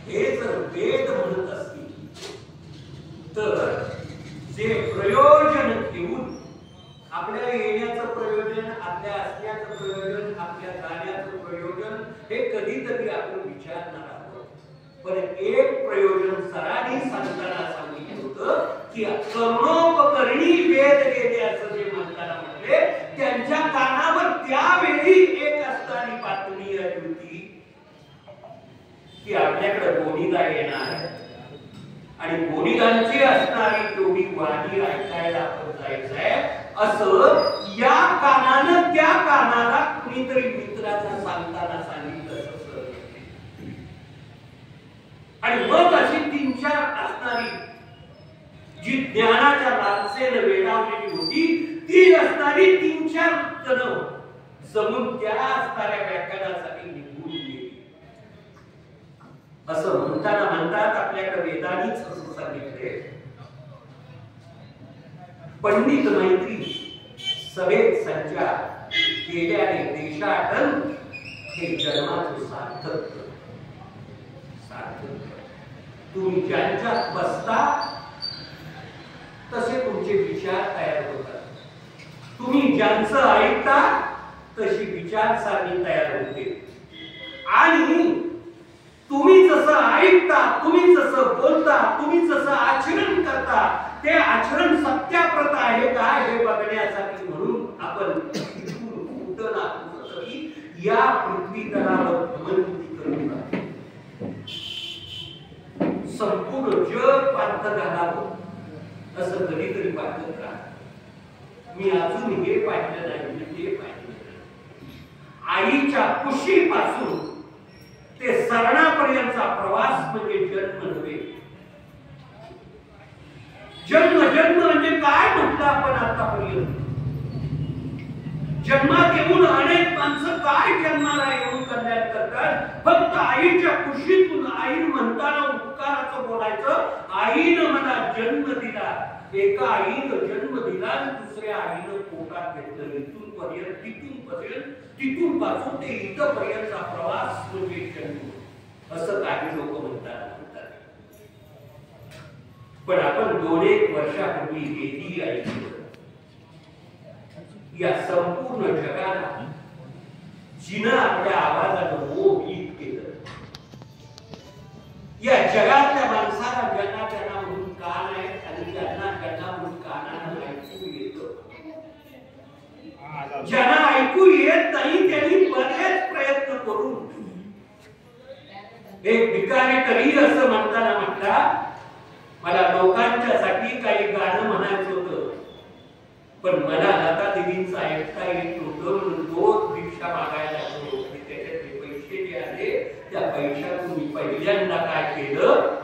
हे जर वेद म्हणत असतील तर जे प्रयोजन घेऊन आपल्याला येण्याचं प्रयोजन, आपल्या असण्याचं प्रयोजन, आपल्या जाण्याचं प्रयोजन हे कधीतरी आपण विचारणार आहोत. पण एक प्रयोजन सरांनी सांगताना सांगितलं होतं की करुणोपकरणी वेद गेले असं जे म्हणताना म्हटले, त्यांच्या कानावर त्यावेळी एक असणारी बातमी आली होती की आपल्याकडे गोनीदा येणार आणि गोनीदांची असणारी तेवढी वाणी ऐकायला आपण जायचंय असं या कानानं त्या कानाला कुणीतरी मित्रांना सांगताना सांगितलं असं. आणि मग अशी 3-4 असणारी जी ज्ञानाच्या लालसेने वेडावलेली होती ती असणारी 3-4 जण जमून त्या असणाऱ्या व्याख्यानासाठी निघून गेली. असं म्हणताना म्हणतात आपल्याकडे वेदांनीच असं सांगितले, पंडित मैत्री सभेत संचार केल्याने देशाटन हे जन्माचे सार्थक. तुम्ही ज्यांच्यात बसता तसे तुमचे विचार तयार होतात. तुम्ही ज्यांचं ऐकता तशी विचारसरणी तयार होते. आणि तुम्ही जसं ऐकता, तुम्ही जसं बोलता, तुम्ही जसं आचरण करता ते आचरण सत्याप्रत आहे का हे बघण्यासाठी म्हणून आपण कुठं ना कुठंतरी या पृथ्वी तलावर भ्रमंती करून जातो. संपूर्ण जग पार्थ घालावं असं कधीतरी वाटत राहत. मी अजून हे पाहिलं नाही, ते पाहिलं नाही. आईच्या कुशीपासून ते सरणापर्यंतचा प्रवास म्हणजे जन्म नव्हे. जन्म म्हणजे काय म्हटलं आपण आतापर्यंत? जन्मात येऊन अनेक माणसं काय जन्माला येऊन कल्याण करतात? फक्त आईच्या कुशीतून आई म्हणताना उपकाराचं बोलायचं, आईनं मला जन्म दिला. एका आईनं जन्म दिला आणि दुसऱ्या आईनं पोटात घेतलं. इथून पर्यंत तिथून पासून ते इथपर्यंतचा प्रवास म्हणजे जन्म असं काही लोक म्हणतात. पण आपण 2-1 वर्षापूर्वी हेही ऐकलं, या संपूर्ण जगाला जिनं आपल्या आवाजानं मोहित केलं. या जगातल्या माणसाला ज्यांना म्हणून कान आहे आणि ज्यांना म्हणून कानानं ऐकू येतं. ज्यांना ऐकू येत नाही त्यांनी बरेच प्रयत्न करून एक भिकारी करी असं म्हणताना म्हटला, मला लोकांच्यासाठी काही गाणं म्हणायचं होतं पण मला लता दिदींचं ऐकता येत नव्हतं म्हणून 2 भिक्षा मागायला लागलो. त्याच्यातले पैसे जे आले त्या पैशातून मी पहिल्यांदा काय केलं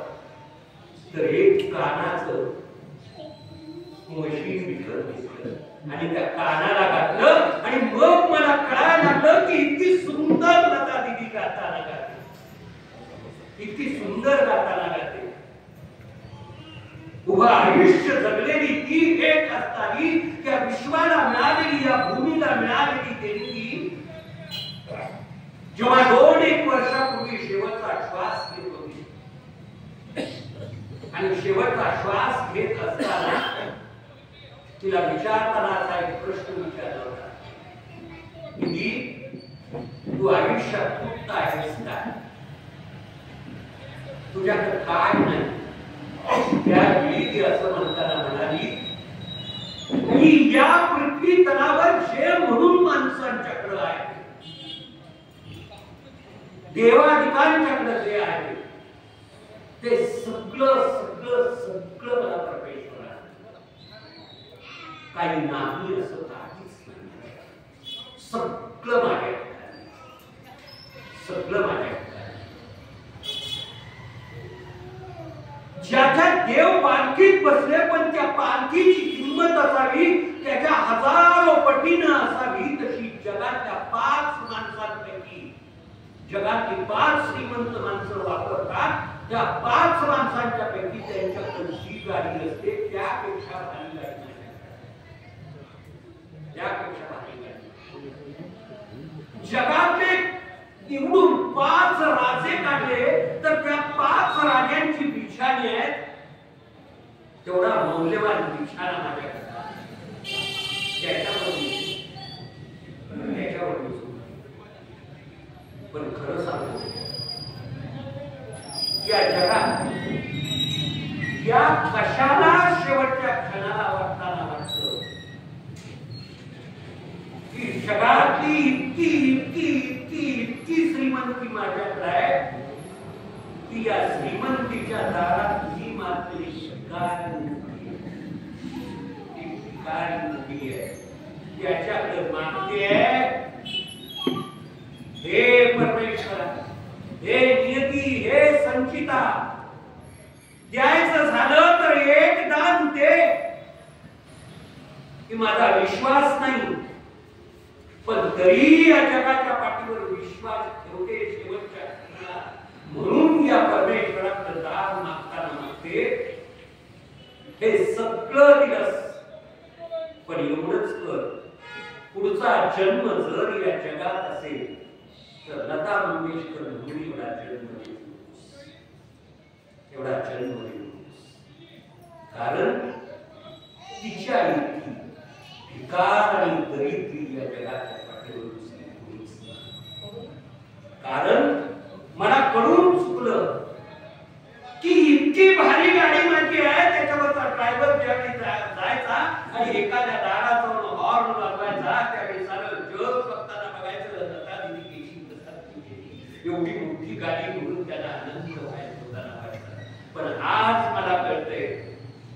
तर एक कानाचं मशीन विकत घेतलं आणि त्या कानाला घातलं आणि मग मला कळायला लागलं की इतकी सुंदर लता दिदी गाताना गाते, इतकी सुंदर गाताना गाते. उभं आयुष्य जगलेली ती एक असताना त्या विश्वाला मिळालेली, या भूमीला मिळालेली देणगी जेव्हा 2-1 वर्षापूर्वी शेवटचा श्वास घेत होती आणि शेवटचा श्वास घेत असताना तिला विचारताना असा एक प्रश्न विचारला होता, की तू आयुष्यात तृप्त आहेस का? तुझ्याकडे काय नाही? त्यावेळी ती असं म्हणताना म्हणाली की या पृथ्वी तलावर जे म्हणून माणसांच्याकडे आहे, देवाधिकांच्याकडे जे आहे ते सगळं मला परमेश्वर आहे. काही नाही असं काहीच नाही. सगळं माझ्या ज्याच्या देव पालखीत बसले पण त्या पालखीची किंमत असावी त्याच्या 1000 पटीनं असावी तशी जगातल्या 5 माणसांपैकी जगातली 5 श्रीमंत माणसं वापरतात. त्या 5 माणसांच्या पैकी त्यांच्याकडे जी गाडी असते त्यापेक्षा भारी गाडी नाही, त्यापेक्षा भारी गाडी. जगातले निवडून 5 राजे काढले तर त्या 5 मौल्यवान निशाणा माझ्याकडे त्याच्यावर पण खरं सांगतो या जगात या कशाला शेवटच्या क्षणाला वाटताना वाटतं की जगातली इतकी इतकी इतकी इतकी श्रीमंती माझ्याकडे आहे की या श्रीमंतीच्या दारात ही मात्र त्याच्याकडे मागते हे परमेश्वरा, हे नियती, हे संचिता, द्यायचं झालं तर एक दान दे की माझा विश्वास नाही पण तरी या जगाच्या पाठीवर विश्वास ठेवते शेवटच्या क्षणाला म्हणून या परमेश्वराकडे दान मागताना मागते हे सगळं दिलंस पण एवढंच कर पुढचा जन्म जर या जगात असेल तर लता मंगेशकर म्हणून एवढा जन्म कारण तिच्या इतकी भिकार आणि दरिद्री या जगाच्या पाठीवर कारण मला कळून चुकलं की इतकी भारी गाडी माझी आहे त्याच्यावरचा ड्रायव्हर ज्यावेळी जायचा आणि एखाद्या दाराचा हॉर्न वाजवायचा त्यावेळी सारं जग बघताना बघायचं लता दिदी केली एवढी मोठी गाडी म्हणून त्याला आनंद व्हायचा पण आज मला कळतंय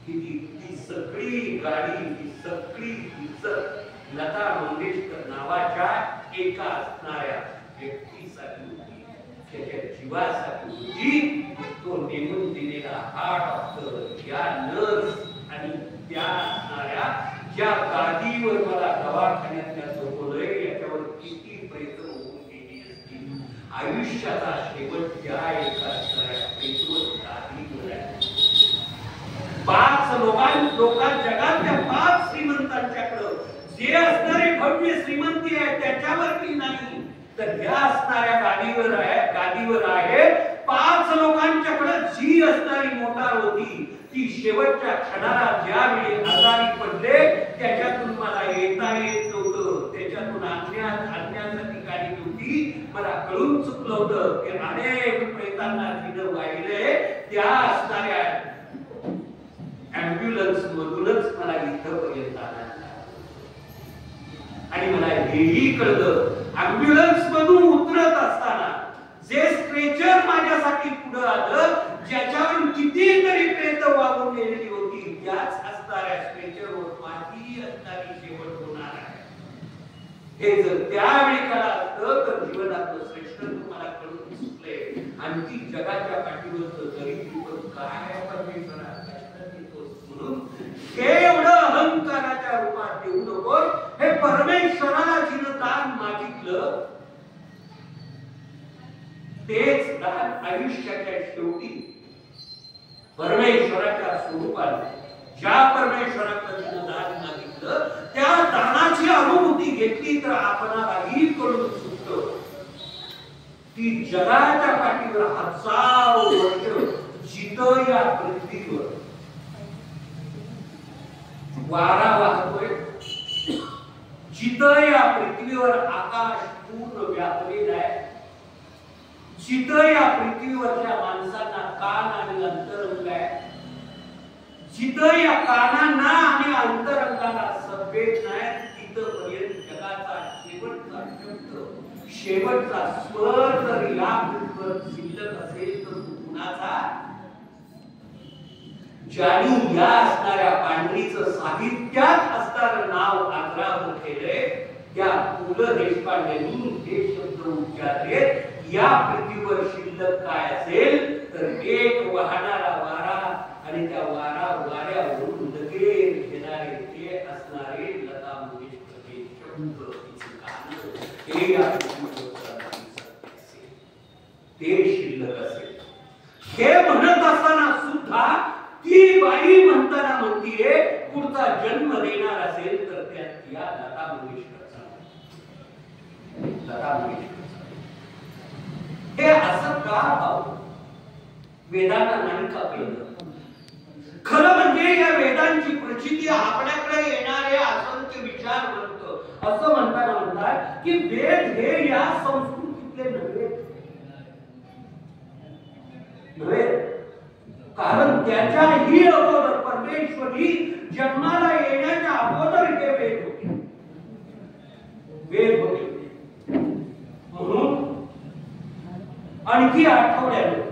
की ती सगळी गाडी ती सगळी इज्जत लता मंगेशकर नावाच्या एका असणाऱ्या व्यक्तीसाठी होती त्याच्या जीवासाठी होती तो नेमून दिलेला हा डॉक्टर या नर्स आणि त्या असणाऱ्या ज्या गादीवर मला दवाखान्यातल्या झोपवलंय याच्यावर किती प्रयत्न होऊन गेली असतील आयुष्याचा शेवट त्या एका असणाऱ्या पेशवर गादीवर आहे 5 लोकां जगातल्या 5 श्रीमंतांच्याकडे जे असणारे भव्य श्रीमंती आहे त्याच्यावरती नाही तर या असणाऱ्या गादीवर आहे 5 लोकांच्याकडे जी असणारी मोटार होती ती शेवटच्या क्षणाला ज्यावेळी आजारी पडले त्याच्यातून मला येता येत नव्हतं त्याच्यातून आणण्यासाठी गाडी नव्हती मला कळून चुकलं होतं की अनेक प्रेतांना तिनं वाहिले त्या असणाऱ्या ॲम्ब्युलन्स मधूनच मला इथं पर्यंत आला आणि मला हेही कळलं ॲम्ब्युलन्स मधून उतरत असताना जे स्ट्रेचर माझ्यासाठी पुढे आलं ज्याच्यावर कितीतरी प्रेत वाहून गेलेली होती त्याच असणाऱ्या स्ट्रेचरवर माझी असणारी शेवट होणार आहे हे जर त्यावेळी कळलं असतं तर जीवनातलं श्रेष्ठत्व मला कळून चुकले आणि ती जगाच्या पाठीवर जरी पण काय परमेश्वरा म्हणून हे एवढं अहंकाराच्या रूपात देऊ नको हे परमेश्वराला जिनं दान मागितलं तेच दान आयुष्याच्या शेवटी परमेश्वराच्या स्वरूपाने ज्या परमेश्वराकडे जिनं दान मागितलं त्या दानाची अनुभूती घेतली तर आपणालाही कळून चुकतं की जगाच्या पाठीवर हजारो वर्ष जिथं या पृथ्वीवर वारा वाहतोय जिथं या पृथ्वीवर आकाश पूर्ण व्यापलेलं आहे जिथं या पृथ्वीवरच्या माणसांना कान आणि अंतरंग आहे जिथं या कानांना आणि अंतरंगाला संवेद नाही तिथं पर्यंत जगाचा शेवटचा शब्द शेवटचा स्वर जर या पृथ्वीवर शिल्लक असेल तर कुणाचा ज्यांनी या असणाऱ्या पांढरीचं साहित्यात असणारं नाव आग्रावर केलंय त्या पु ल देशपांडेंनी हे शब्द उच्चारले या पृथ्वीवर शिल्लक काय असेल तर एक वाहणारा वारा आणि त्या वाऱ्यावरून लगेच घेणारे ते असणारे लता मंगेशकरचे शब्द हे या ते शिल्लक असेल हे म्हणत असताना सुद्धा ती बाई म्हणताना म्हणतीये पुढचा जन्म देणार असेल तर त्यात या लता मंगेशकरचा हे असं का भाऊ वेदांना नाही का कळलं खरं म्हणजे या वेदांची प्रचिती आपल्याकडे येणारे असंख्य विचार म्हणतो. असं म्हणतात की वेद हे या संस्कृतीतले नव्हे, कारण त्याच्याही अगोदर परमेश्वरी जन्माला येण्याच्या अगोदर हे वेद होते. म्हणून आणखी आठवड्यात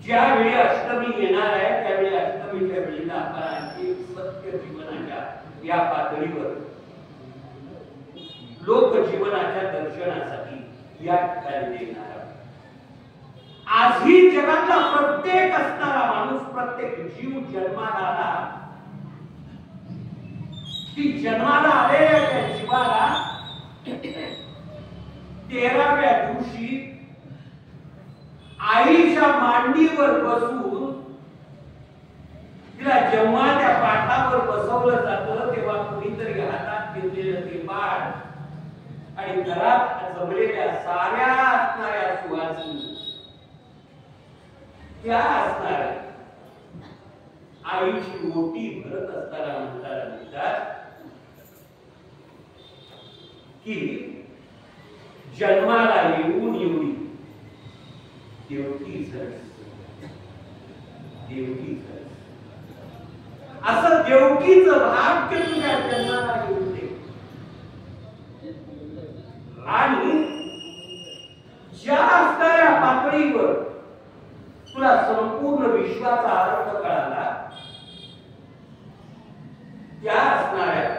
ज्यावेळी अष्टमी येणार आहे त्यावेळी अष्टमीच्या वेळेला आपण आणखी सत्य जीवनाच्या या पातळीवर लोक जीवनाच्या दर्शनासाठी या ठिकाणी येणार. आजही जगातला प्रत्येक असणारा माणूस, प्रत्येक जीव जन्माला आला, ती जन्माला आलेल्या त्या जीवाला 13व्या दिवशी आईच्या मांडीवर बसून तिला जेव्हा त्या पाटावर बसवलं जातं तेव्हा कोणीतरी हातात घेतलेलं ते पाट आणि घरात जमलेल्या साऱ्या असणाऱ्या सुवासिनी त्या असणाऱ्या आईची ओटी भरत असताना म्हणतात की जन्माला येऊन एवढी देवकी असं देवकीचं भाग्य तुझ्या जन्माला येऊ दे. आणि ज्या असणाऱ्या पातळीवर तुला संपूर्ण विश्वाचा अर्थ कळाला त्या असणाऱ्या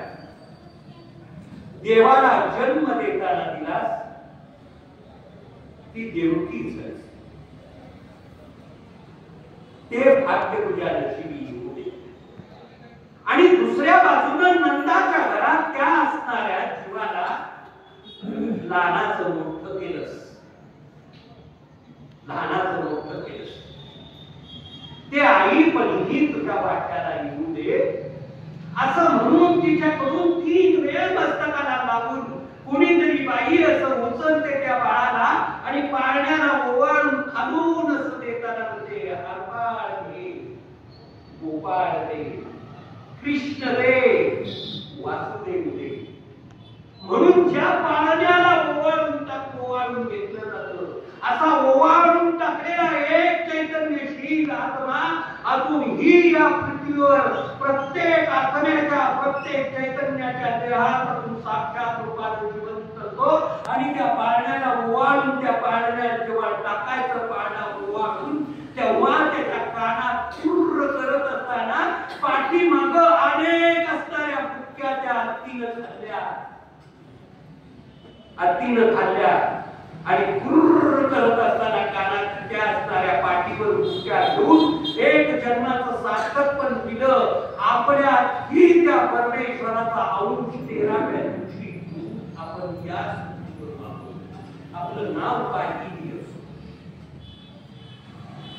देवाला जन्म देताना दिलास ती देवकीच. ते भाग्य तुझ्या नशिबी येऊ दे. आणि दुसऱ्या बाजूने नंदाच्या घरात त्या असणाऱ्या जीवाला लहानाचं मोठं केलंस, लहानाचं मोठं केलंस. ते आई पणही तुझ्या वाट्याला येऊ दे असं म्हणून तिच्याकडून 3 वेळ मस्तकाला लागून कुणीतरी बाई असं उचलते त्या बाळाला आणि पाळण्याला ओवाळून खालून असं देताना म्हणते, हरपाळ दे, गोपाळ दे, कृष्ण दे, वासुदेव दे. म्हणून ज्या पाळण्याला ओवाळून घेतलं जातं असा ओवाळून टाकलेला एक चैतन्यशील आत्मा अजूनही या पृथ्वीवर प्रत्येक आत्म्याच्या, प्रत्येक चैतन्याच्या देहातून साक्षात रूपाने जिवंत असतो. आणि त्या पाळण्याला ओवाळून, त्या पाळण्यात जेव्हा टाकायचं पाळणा ओवाळून, तेव्हा त्याच्या कानात चुर्र करत असताना पाठीमाग अनेक असणाऱ्या भुक्या त्या हत्तीनं खाल्ल्या आणि गुर्र करत असताना कानात त्या असणाऱ्या पाठीवर भुक्या घेऊन एक जन्माचं सार्थक पण दिलं. आपल्यात ही त्या परमेश्वराचा अंश 13व्या दिवशी आपण या आपलं नाव काहीही असो,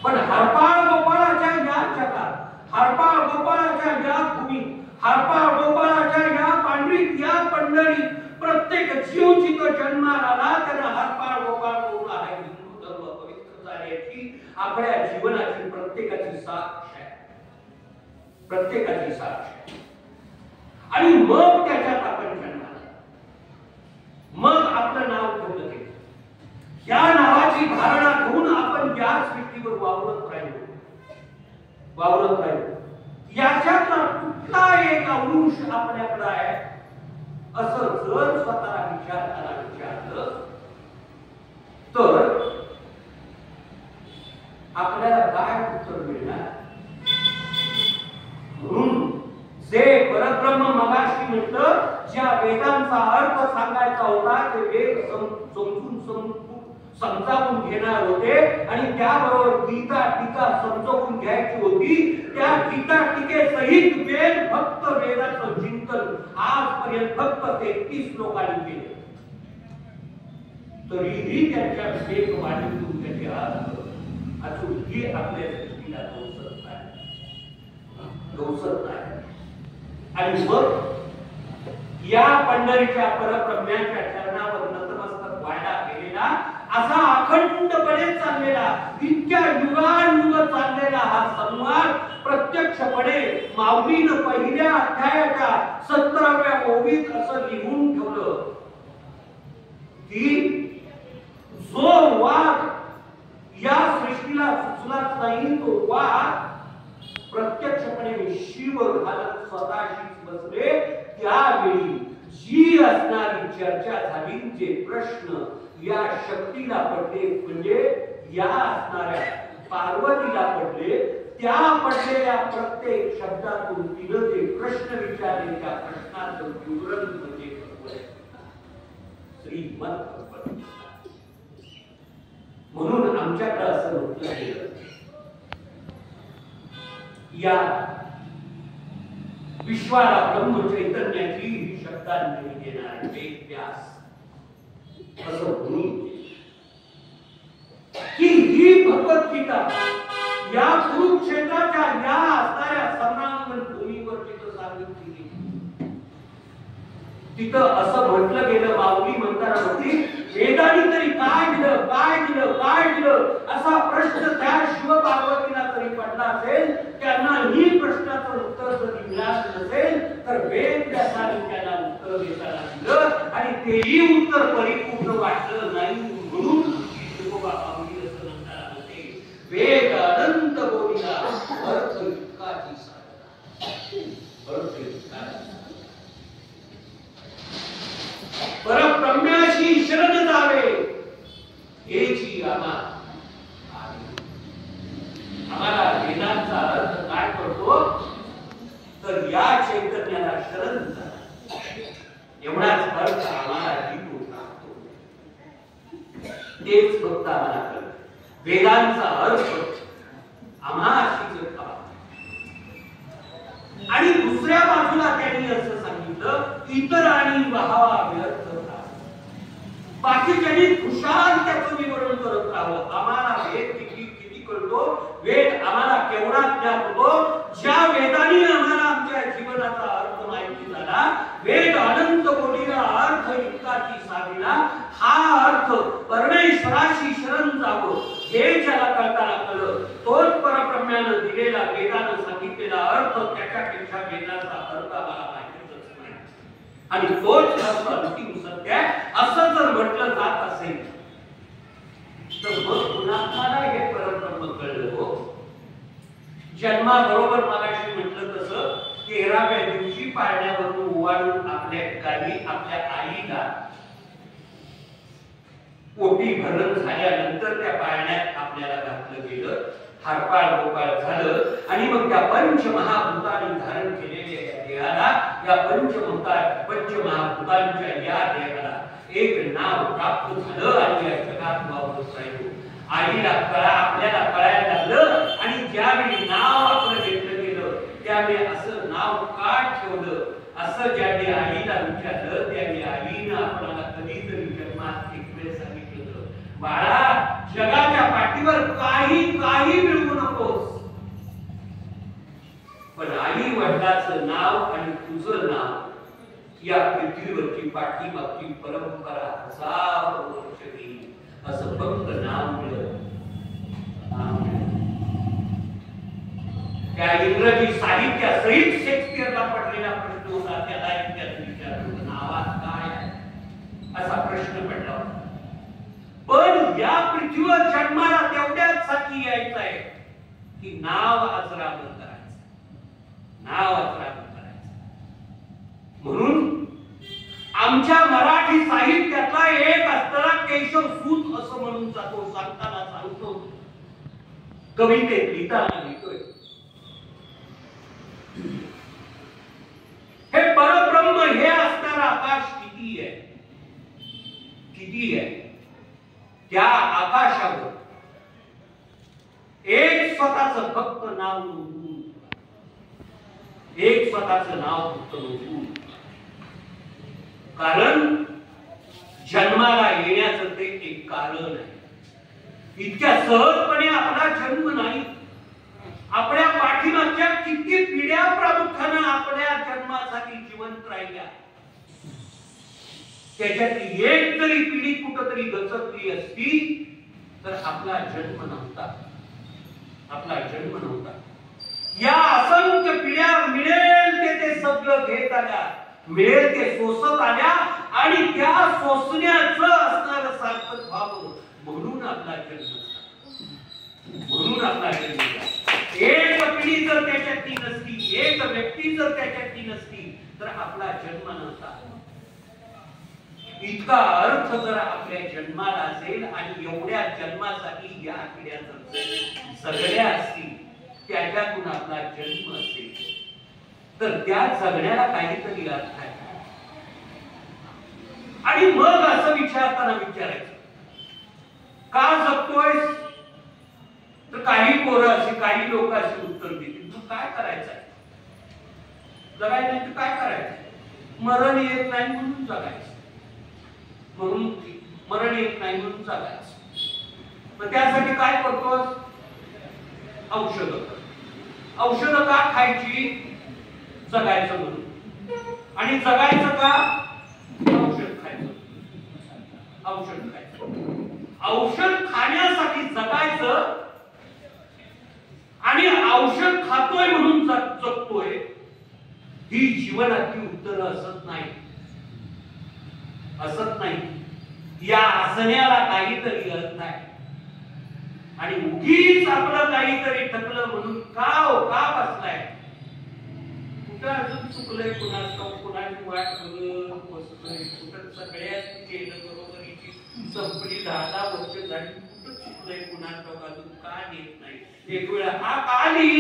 पण हरपाळ गोपाळाच्या या जगात, हरपाळ गोपाळाच्या या भूमीत, हरपाळ गोपाळाच्या या पांढरीत, या पंढरीत प्रत्येक जीव जिथं जन्माला आला त्याला हरपाळ गोपाळ करून आहे. हिंदू धर्म पवित्र झाल्याची आपल्या जीवनाची प्रत्येकाची साक्ष आहे, प्रत्येकाची साक्ष. आणि मग त्याच्यात आपण जन्माला, मग आपलं नाव ठेवलं गेलं. या नावाची धारणा घेऊन आपण या सृष्टीवर वावरत राहिलो. याच्यातला कुठला एक अंश आपल्याकडे आहे असं जर स्वतःला विचारलं तर आपल्याला काय उत्तर मिळणार? म्हणून जे परब्रह्म मगाशी म्हटलं, ज्या वेदांचा अर्थ सांगायचा होता ते वेद समजावून घेणार होते आणि त्याबरोबर गीता टीका समजावून घ्यायची होती. त्या गीता टीकेसहित वेद फक्त वेदाचं चिंतन आजपर्यंत फक्त 33 लोकांनी केले. तरीही त्यांच्या विवेक वाणीतून त्याचे अर्थ अजूनही आपल्या दृष्टीला डोसत नाही. आणि मग या पंढरीच्या परब्रह्म्याच्या चरणावर नतमस्तक व्हायला गेलेला असा अखंडपणे चाललेला इतक्या युगानुयुग चाललेला हा संवाद प्रत्यक्षपणे माऊलीनं पहिल्या अध्यायाच्या 17व्या ओवीत असं लिहून ठेवलं की जो वाद या सृष्टीला सुचलाच नाही तो वाद प्रत्यक्षपणे शिव घालत स्वतःशीच बसले त्यावेळी जी असणारी चर्चा झाली जे प्रश्न या शक्तीला पडले म्हणजे या असणाऱ्या पार्वतीला पडले त्या पडलेल्या प्रत्येक शब्दातून तिनं जे प्रश्न विचारले त्या प्रश्नाचं विवरण म्हणजे श्रीमद म्हणून आमच्याकडे असं म्हटलं गेलं या विश्वाला ब्रह्मचैतन्याची शब्दांजली देणारे वेद व्यास असं म्हणून की ही भगवद्गीता या कुरुक्षेत्राच्या या असणाऱ्या संग्रामगण भूमीवर तिथं सांगितली गेली. तिथं असं म्हटलं गेलं माऊली म्हणताना होती वेदांनी तरी काय दिलं काय दिलं काय दिलं असा प्रश्न त्या शिव पार्वतीला तरी पडला असेल त्यांना ही प्रश्नाचं उत्तर जरी मिळालं नसेल तर वेद व्यासाने त्यांना उत्तर देताना दिलं आणि तेही उत्तर परिपूर्ण वाटलं नाही म्हणून माऊली असं म्हणताना होते वेद अनंत बोलिला अर्थ इतकाची साधना अर्थ इतकाची परब्रह्माशी शरण जावे हेची आम्हाला वेदांचा अर्थ काय करतो तर या चैतन्याला शरण जा एवढाच अर्थ आम्हाला जीव लागतो तेच फक्त आम्हाला कळतं वेदांचा अर्थ आम्हाशीच आणि दुसऱ्या बाजूला त्यांनी असं सांगितलं इतरांनी वहावा व्यर्थ बाकीच्यांनी खुशाल त्याचं विवरण करत राहावं आम्हाला वेद किती कळतो वेद आम्हाला केवढा ज्ञात होतो ज्या वेदांनी आम्हाला आमच्या जीवनाचा अर्थ माहिती झाला वेद अनंत कोटीला अर्थ इतकाची साधना हा अर्थ परमेश्वराशी शरण जावं हे ज्याला कळताना कळलं तोच परब्रह्मानं दिलेला वेदानं सांगितलेला अर्थ त्याच्यापेक्षा वेदाचा अर्थ आम्हाला माहितीच नाही आणि तोच अर्थ अंतिम सत्य असं जर म्हटलं जात असेल तर मग पुन्हा हे परब्रह्म कळलं हो जन्माबरोबर मगाशी म्हटलं तसं 13व्या दिवशी पाळण्यावरून ओवाळून आपल्या ठिकाणी आपल्या आईला पोटी भरण झाल्यानंतर त्या पाळण्यात आपल्याला घातलं गेलं हारपाळ गोपाळ झालं आणि मग त्या पंचमहाभूतांनी धारण केलेल्या देहाला या पंचमहाभूतांच्या या देहाला एक नाव प्राप्त झालं आणि या जगात वावरत राहिलो आईला आपल्याला कळायला लागलं आणि ज्यावेळी नाव आपलं घेतलं गेलं त्यावेळी असं नाव का ठेवलं असं ज्यावेळी आईला विचारलं त्यावेळी आईनं आपल्याला कधीतरी जन्मात एक वेळ सांगितलं होतं बाळा जगाच्या पाठीवर काही मिळवू नकोस पण आई वडिलांचं नाव आणि तुझं नाव या पृथ्वीवरची पाठीमागची परंपरा हजारो वर्ष गेली असं फक्त नाव मिळत त्या इंग्रजी साहित्यासहित शेक्सपियरला पडलेला प्रश्न होता त्याला त्यात विचारलं नावात काय असा प्रश्न पडला होता पण या पृथ्वीवर जन्माला तेवढ्याच साठी यायचं आहे की नाव आचरावं करायचं नाव आचरावं करायचं म्हणून आमच्या मराठी साहित्यातला एक असताना केशव सूत असं म्हणून जातो सांगताना सांगतो कवितेत लिहिताना लिहितोय हे परब्रह्म हे असणारा आकाश किती आहे त्या आकाशावर एक स्वतःचं फक्त नाव नोंदवून एक स्वतःचं नाव फक्त नोंदवून कारण जन्माला येण्याचं ते एक कारण आहे इतक्या सहजपणे आपला जन्म नाही आपल्या पाठीमागच्या किती पिढ्या प्रामुख्याने आपल्या जन्मासाठी जिवंत राहिल्या त्याच्यातली एक तरी पिढी कुठेतरी गचकली असती तर आपला जन्म नव्हता. आपला जन्म नव्हता. या असंख्य पिढ्या मिळेल ते सगळं घेत आल्या, मिळेल ते सोसत आल्या आणि त्या सोसण्याचं असणारं सार्थक व्हावं म्हणून आपला जन्म झाला. म्हणून आपला जन्म झाला. एक पिढी जर त्याच्यातली नसती, एक व्यक्ती जर त्याच्यातली नसती तर आपला जन्म नव्हता. इतका अर्थ जर आपल्या जन्माला असेल आणि एवढ्या जन्मासाठी या पिढ्या जगल्या असतील, त्याच्यातून आपला जन्म असेल तर त्या जगण्याला काहीतरी अर्थ आहे. आणि मग असं विचारताना विचारायचं, का जगतोय? तर काही पोरं अशी, काही लोक अशी उत्तर देतील, तू काय करायचंय? जगायचं नाही तर काय करायचं? मरण येत नाही म्हणून जगायचं, म्हणून मरण येत नाही म्हणून जगायचं. मग त्यासाठी काय करतोस? औषध का खायची? जगायचं म्हणून. आणि जगायचं का? औषध खायचं. औषध खायचं. औषध खाण्यासाठी जगायचं आणि औषध खातोय म्हणून जगतोय, ही जीवनातली उत्तरं असत नाही. असत नाही. या हसण्याला काहीतरी अर्थ आहे. आणि उगीच आपलं काहीतरी ठकलं म्हणून का बसलाय? कुठं अजून चुकलंय कुणाचं? कुणाची वाट बघत बसतोय? कुठं सगळ्यात केलं बरोबरीची संपली 10 वर्ष झाली, कुठं चुकलंय कुणाचं? अजून का नेत नाही? एक वेळा हा आली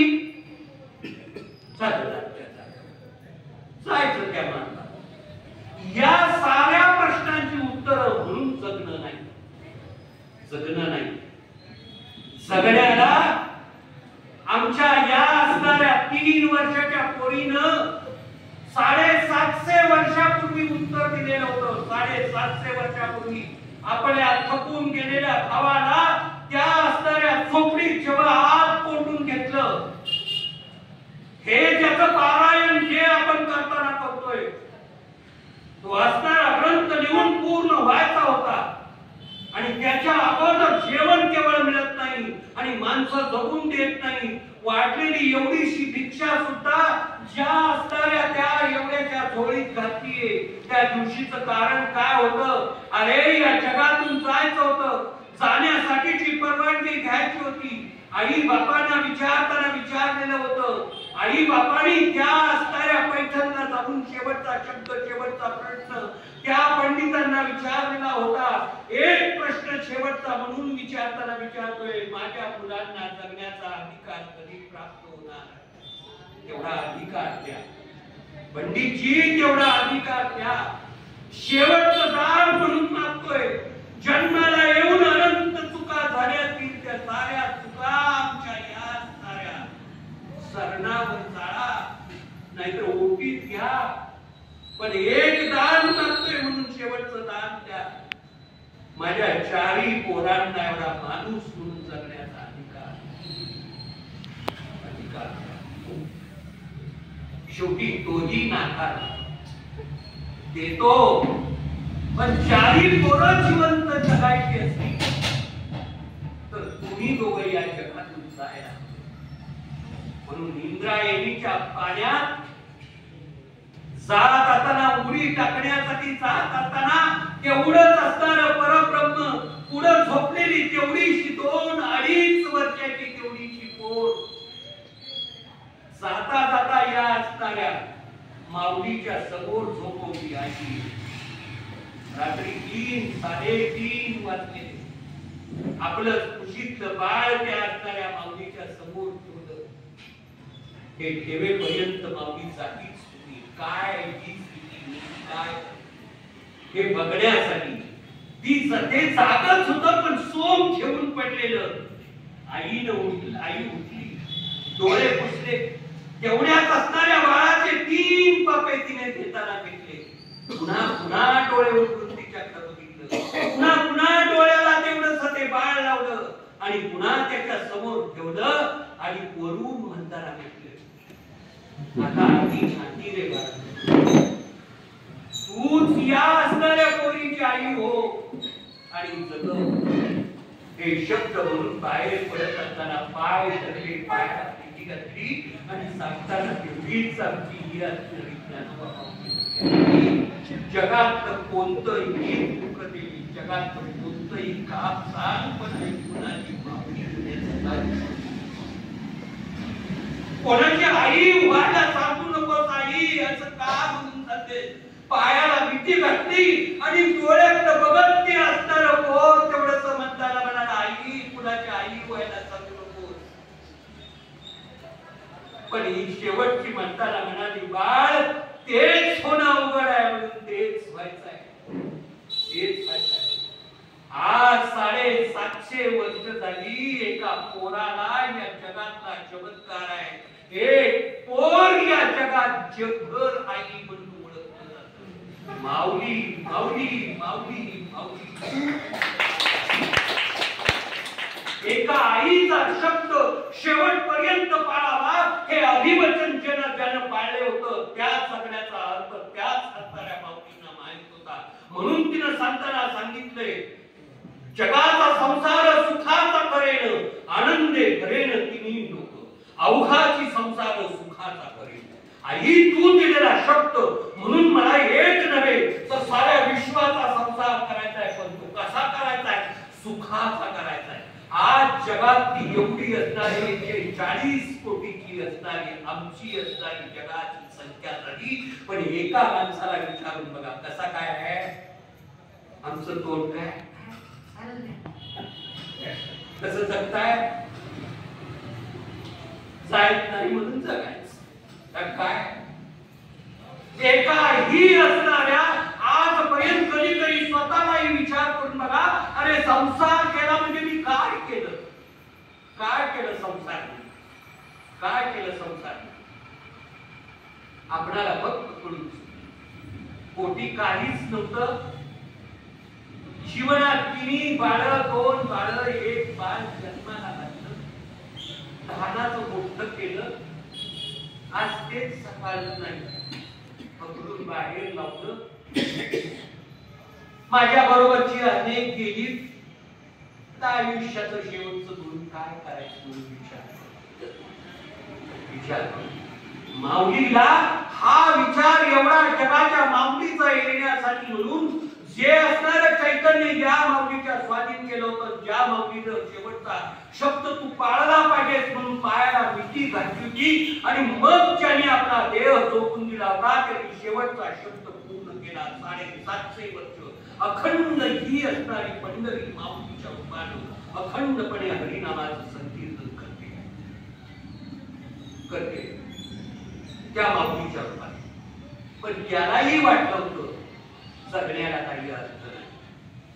जायचं त्या माणसाला. या साऱ्या प्रश्नांची उत्तरं म्हणून जगणं नाही. जगणं नाही. जगण्याला आमच्या या असणाऱ्या 3 वर्षाच्या पोरीनं 750 वर्षापूर्वी उत्तर दिलेलं होतं. 750 वर्षापूर्वी आपल्या थकून गेलेल्या भावाला त्या असणाऱ्या झोपडीत जेव्हा हात कोंडून घेतलं, हे ज्याचं पारायण जे आपण करताना करतोय, तो असणारा ग्रंथ लिहून पूर्ण व्हायचा होता. आणि त्याच्या अगोदर जेवण केवळ मिळत नाही आणि माणसं जगून देत नाही. वाढलेली एवढीशी भिक्षा सुद्धा ज्या असणाऱ्या त्या एवढ्याच्या झोळीत घातलीये. त्या दिवशीचं कारण काय होतं? अरे या जगातून जायचं होतं, जाण्यासाठीची परवानगी घ्यायची होती. आई बापांना विचारताना विचारलेलं होतं. आई बापांनी त्या असणाऱ्या पैठणला जाऊन शेवटचा शब्द, शेवटचा प्रश्न त्या पंडितांना विचारलेला होता. एक प्रश्न शेवटचा म्हणून विचारताना विचारतोय, माझ्या मुलांना जगण्याचा अधिकार कधी प्राप्त होणार? तेवढा अधिकार द्या पंडितजी, तेवढा अधिकार द्या. शेवटचं दान म्हणून मागतोय. जन्माला येऊन अनंत चुका झाल्यातील त्या साऱ्या चुका आमच्या या साऱ्या सरणावर जाळा, नाहीतर ओटीत घ्या. पण एक दान मागतोय म्हणून शेवटचं दान द्या. माझ्या 4 पोरांना एवढा माणूस म्हणून जगण्याचा अधिकार. शेवटी तोही नाकार देतो. पण 4 पोरं जिवंत जगायची असतील तर तुम्ही दोघं या जगातून जायला. म्हणून इंद्रायणीच्या पाण्यात जात असताना, उडी टाकण्यासाठी जात असताना तेवढंच असणारं परब्रह्म, पुढं झोपलेली तेवढीशी 2-2.5 वर्षाची तेवढीशी पोर, जाता जाता या असणाऱ्या माऊलीच्या समोर झोपवली. अशी रात्री 3-3:30 वाजले. आपलं खुशीतलं बाळ त्या असणाऱ्या माऊलीच्या समोर ठेवलं. हे ठेवेपर्यंत माऊली जातीच होती. काय ही स्थिती, काय हे बघण्यासाठी ती ते जागच होतं, पण सोम ठेवून पडलेलं. आई उठली, डोळे पुसले. तेवढ्यात असणाऱ्या बाळाचे 3 पापे तिने घेताना घेतले. पुन्हा डोळे उघडून तिच्याकडे बघितलं. पुन्हा डोळ्याला तेवढंच ते बाळ लावलं आणि पुन्हा त्याच्या समोर ठेवलं आणि वरून म्हणताना घेतलं, आता आधी शांती रे बाळा, तूच या असणाऱ्या पोरीची आई हो आणि जगव. हे शब्द म्हणून बाहेर पडत असताना पाय धरले, पायाला पेटी घातली आणि सांगताना तेवढीच आमची ही असणारी जगात कोणतंही दुःख देवी, जगात कोणतंही काम सांग पण कुणाची माफी होण्याचं, कोणाची आई व्हायला सांगू नकोस आई असं का म्हणून जाते. पायाला भीती घातली आणि डोळ्यात बघत ते असणार कोण तेवढंच म्हणताना म्हणाला आई कुणाची आई व्हायला सांगू नकोस. पण ही शेवटची म्हणताना म्हणाली बाळ तेच होणं अवघड आहे म्हणून तेच व्हायचं आहे, तेच व्हायचं आहे. आज 750 वर्ष झाली एका पोराला या जगातला चमत्कार आहे. एक पोर या जगात जगभर आई म्हणून ओळखलं जातं. माऊली माऊली माऊली माऊली. एका आईचा शब्द शेवटपर्यंत पाळावा हे अभिवचन ज्यानं पाळले होतं त्या सगळ्याचा अर्थ त्याच असणाऱ्या माऊलींना माहित होता. म्हणून तिनं सांगताना सांगितले जगाचा संसार सुखाचा करेन, आनंदे करेन तिन्ही लोक, अवघाची संसार सुखाचा करेन. आई तू दिलेला शब्द म्हणून मला एक नव्हे तर साऱ्या विश्वाचा संसार करायचा आहे. पण तो कसा करायचा आहे? सुखाचा करायचा आहे. आज जगात ती एवढी असणारी 40 कोटीची असणारी आमची असणारी जगाची संख्या झाली. पण एका माणसाला विचारून बघा कसा काय आहे आमचं तोंड काय कसं जगताय. जायत नाही म्हणून जगायचं काय. एकाही असणाऱ्या आजपर्यंत कधीतरी स्वतःलाही विचार करून बघा अरे संसार केला म्हणजे मी काय केलं, काय केलं संसार, काय केलं संसार. आपणाला फक्त कळून पोटी काहीच नव्हतं. जीवनात 3 बाळं 2 बाळं 1 बाळ जन्माला घातलं, लहानाचं मोठं केलं. आज तेच सकाळचं नाही पकडून बाहेर लावलं. माझ्या बरोबरची अनेक गेली तर आयुष्याचं शेवटचं म्हणून काय करायचं म्हणून विचार माऊलीला हा विचार एवढा जगाच्या माऊलीचा येण्यासाठी म्हणून जे असणारं चैतन्य ज्या माऊलीच्या स्वाधीन केलं होतं, ज्या माऊलीनं शेवटचा शब्द तू पाळला पाहिजेस म्हणून पायाला भीती घातली होती आणि मग ज्याने आपला देह झोपून दिला होता त्यांनी शेवटचा शब्द पूर्ण केला. 750 वर्ष अखंड ही असणारी पंढरी माऊलीच्या रूपानं अखंडपणे हरिनामाचं संकीर्तन करते त्या माऊलीच्या रूपाने. पण त्यालाही वाटलं होतं जगण्याला काही अर्थ नाही.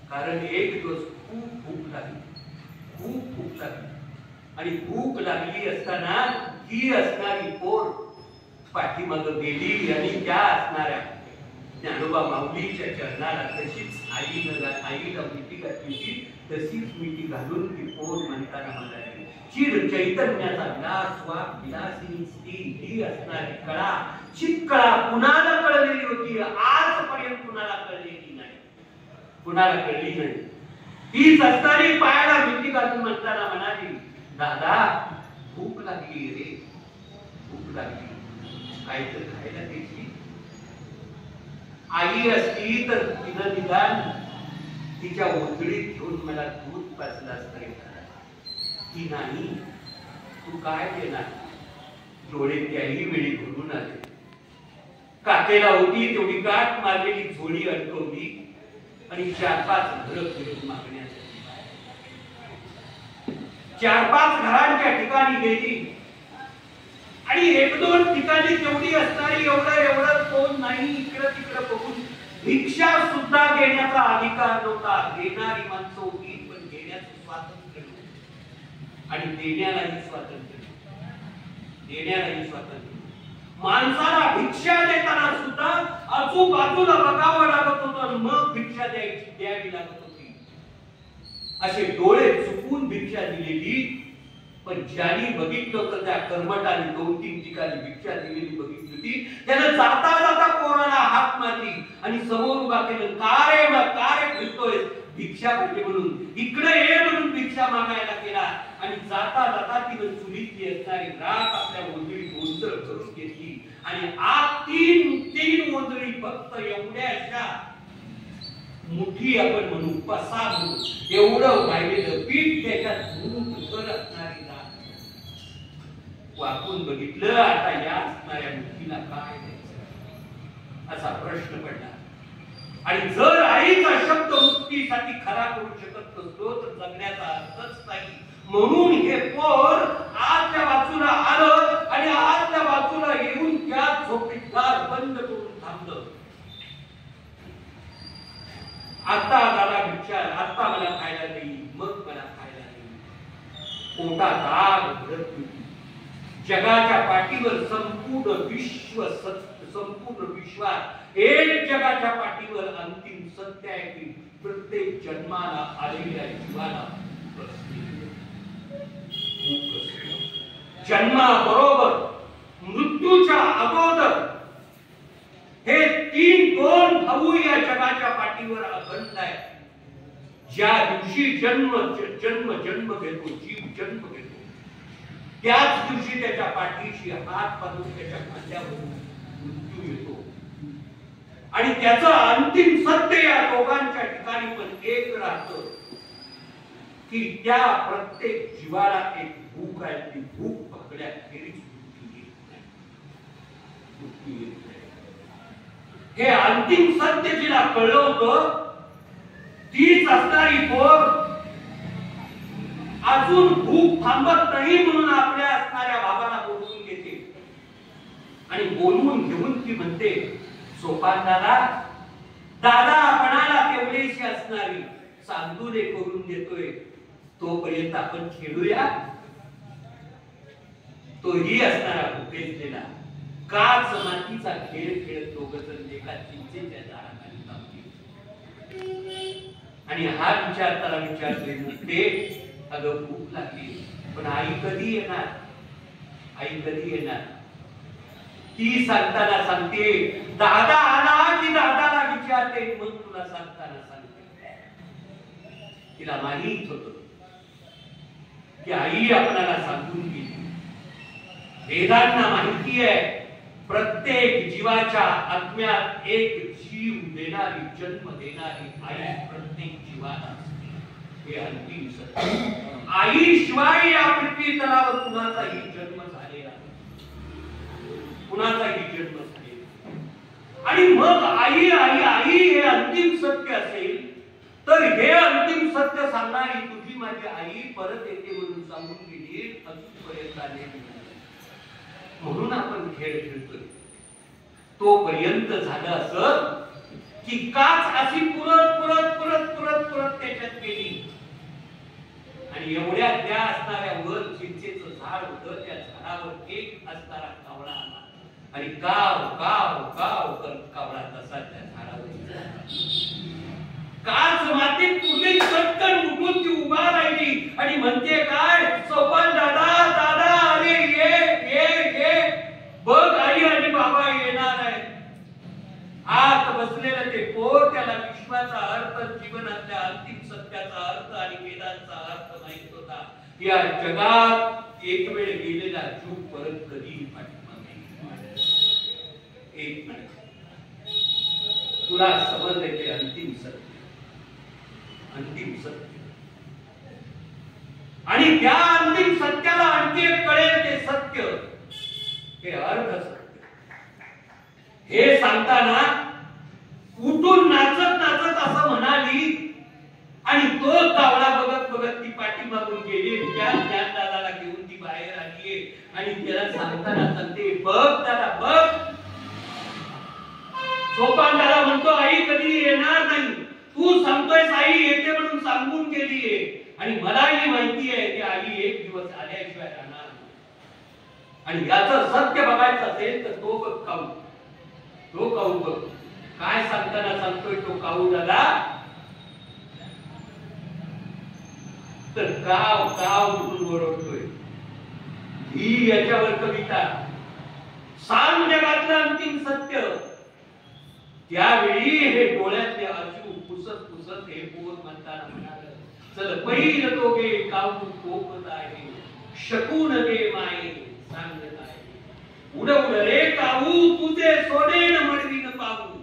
कारण एक दिवस खूप भूक लागली, खूप भूक लागली आणि भूक लागली असताना ही असणारी पोर पाठीमाग गेली आणि त्या असणाऱ्या ज्ञानोबा माऊलीच्या चरणाला तशीच आईला मिठी घातली होती. तशीच मिठी घालून ती पोर म्हणताना म्हणाली चिर चैतन्याचा विलास वा विलासिनी स्त्री ही असणारी कळा चित्कळा कुणाला कळलेली होती आजपर्यंत कुणाला कळलेली नाही, कुणाला कळली नाही. हीच असणारी पायाला मिठी घालून म्हणताना म्हणाली दादा भूक लागली रे, भूक लागली, काहीतरी खायला द्यायची. आई असती तर तिनं निदान तिच्या ओंजळीत घेऊन मला दूध पाजलं असतं. ती नाही, तू काय केला. डोळे त्याही वेळी भरून आले. काकेला होती तेवढी गाठ मारलेली झोळी अडकवली आणि 4-5 घरं फिरून मागण्यासाठी 4-5 घरांच्या ठिकाणी गेली आणि 1-2 ठिकाणी तेवढी असणारी एवढं कोण नाही इकडं तिकडं बघून भिक्षा सुद्धा घेण्याचा अधिकार नव्हता. देणारी माणसं होती पण घेण्याचं स्वातंत्र्य नव्हतं आणि देण्यालाही स्वातंत्र्य, देण्यालाही स्वातंत्र्य. माणसाला भिक्षा देताना सुद्धा आजूबाजूला बघावं लागत होतं, मग भिक्षा द्यावी लागत होती. असे डोळे चुकून भिक्षा दिलेली. पण ज्यांनी बघितलं होतं त्या कर्मठाने 2-3 ठिकाणी भिक्षा दिलेली बघितली होती. त्यानं जाता जाता पोराला हात मारली आणि समोर उभा केलं. का रे फिरतोय, भिक्षा पाहिजे म्हणून इकडे ये म्हणून भिक्षा मागायला गेला आणि जाता जाता तिने चुलीतली असणारी राख आपल्या ओंजळीत ओंजळ करून घेतली आणि आत तीन ओंजळी फक्त एवढ्याशा मुठी आपण म्हणू पसा म्हणू एवढं वाहिलेलं पीठ त्याच्यात भर असणारी राख वाकून बघितलं आता या असणाऱ्या मुठीला काय द्यायचं असा प्रश्न पडला आणि जर आईचा शब्द मुक्तीसाठी खरा करू शकत नसतो तर जगण्याचा अर्थच नाही म्हणून हे पोर आतल्या बाजूला आलं आणि आतल्या बाजूला येऊन त्या झोपडीत दार बंद करून थांबलं. आता मला विचार आता मला खायला नाही मग मला खायला नाही पोटात आग भरत होती. जगाच्या पाठीवर संपूर्ण विश्वात एक जगाच्या पाठीवर अंतिम सत्य आहे की प्रत्येक जन्माला आलेल्या जीवाला जन्माबरोबर मृत्यूच्या अगोदर हे दोन भाऊ या जगाच्या पाठीवर अखंड आहे. ज्या दिवशी जन्म घेतो जीव जन्म घेतो त्याच दिवशी त्याच्या पाठीशी हात बांधून त्याच्या खांद्यावर मृत्यू येतो आणि त्याचं अंतिम सत्य या दोघांच्या ठिकाणी पण एक राहतं की त्या प्रत्येक जीवाला एक भूक आहे ती भूक पकडल्याखेरीज मुक्ती येत नाही. हे अंतिम सत्य जिला कळलं होतं तीच असणारी पोर अजून भूक थांबत नाही म्हणून आपल्या असणाऱ्या बाबाला बोलवून घेते आणि बोलवून घेऊन ती म्हणते सोपान दादा आपणाला तेवढीशी असणारी चांदुले करून देतोय तोपर्यंत आपण खेळूया. तोही असणारा भुकेजलेला काच मातीचा खेळ खेळत दोघं जण एका चिंचेच्या झाडाखाली थांबले आणि हा विचार त्याला विचारतोय म्हणते अगं भूक लागली पण आई कधी येणार आई कधी येणार. ती सांगताना सांगते दादा आला की दादाला विचारते मग तुला सांगताना सांगते. तिला माहित होत की आई आपल्याला सांगून गेली. वेदांना माहिती आहे प्रत्येक जीवाच्या आत्म्यात एक जीव देणारी जन्म देणारी आई प्रत्येक जीवाला हे अंतिम सत्य. आई शिवाय या पृथ्वी तलावर कुणाचाही जन्म झालेला कुणाचाही जन्म झालेला आणि मग आई आई आई हे अंतिम सत्य असेल तर हे अंतिम सत्य सांगणारी तुझी माझी आई परत येते म्हणून सांगून गेली अजूनपर्यंत आलेली म्हणून आपण खेळ खेळतोय. तोपर्यंत झालं असं की काच अशी पुरत पुरत पुरत पुरत पुरत त्याच्यात गेली आणि एवढ्या त्या असणाऱ्या वर चिंचेचं झाड होतं त्या झाडावर एक असणारा कावळा आला आणि गाव गाव गाव कावळा तसा त्या झाडावर काच मातीत पुढे चटकन उठून ती उभा राहिली आणि म्हणते काय सोपान दादा दादा अरे ये बघ आई आणि बाबा येणार आहे. आत बसलेलं ते पोर त्याला विश्वाचा अर्थ जीवनातल्या अंतिम सत्याचा अर्थ आणि वेदांचा अर्थ माहित होता. या जगात एक वेळ गेलेला जीव परत कधी पाठीमागे एक नाही. तुला समजले ते अंतिम सत्य अंतिम सत्य आणि त्या अंतिम सत्याला आणखी एक कळेल ते सत्य हे अर्ध सत्य. हे सांगताना उठून नाचत नाचत असं म्हणाली आणि तो कावळा बघत बघत ती पाठीमागून गेली. त्या दादाला घेऊन ती बाहेर आली आणि त्याला सांगताना सांगते बघ दादा बघ. सोपान दादा म्हणतो आई कधी येणार नाही. तू सांगतोय आई येते म्हणून सांगून गेलीये आणि मलाही माहिती आहे की आई एक दिवस आल्याशिवाय राहणार आणि याचं सत्य बघायचं असेल तर तो बघ काऊ बघ काय सांगताना सांगतोय तो काऊ दादा तर काव काव म्हणून ओरडतोय. ही याच्यावर कविता जगातलं अंतिम सत्य. त्यावेळी हे डोळ्यातले अश्रू पुसत पुसत हे पोर म्हणताना म्हणाल, चल पहिल दोघे काऊ कोपत आहे, शकून गे माये सांगत आहे, उड उड रे काऊ तुझे सोनेन मडवीन पाहू.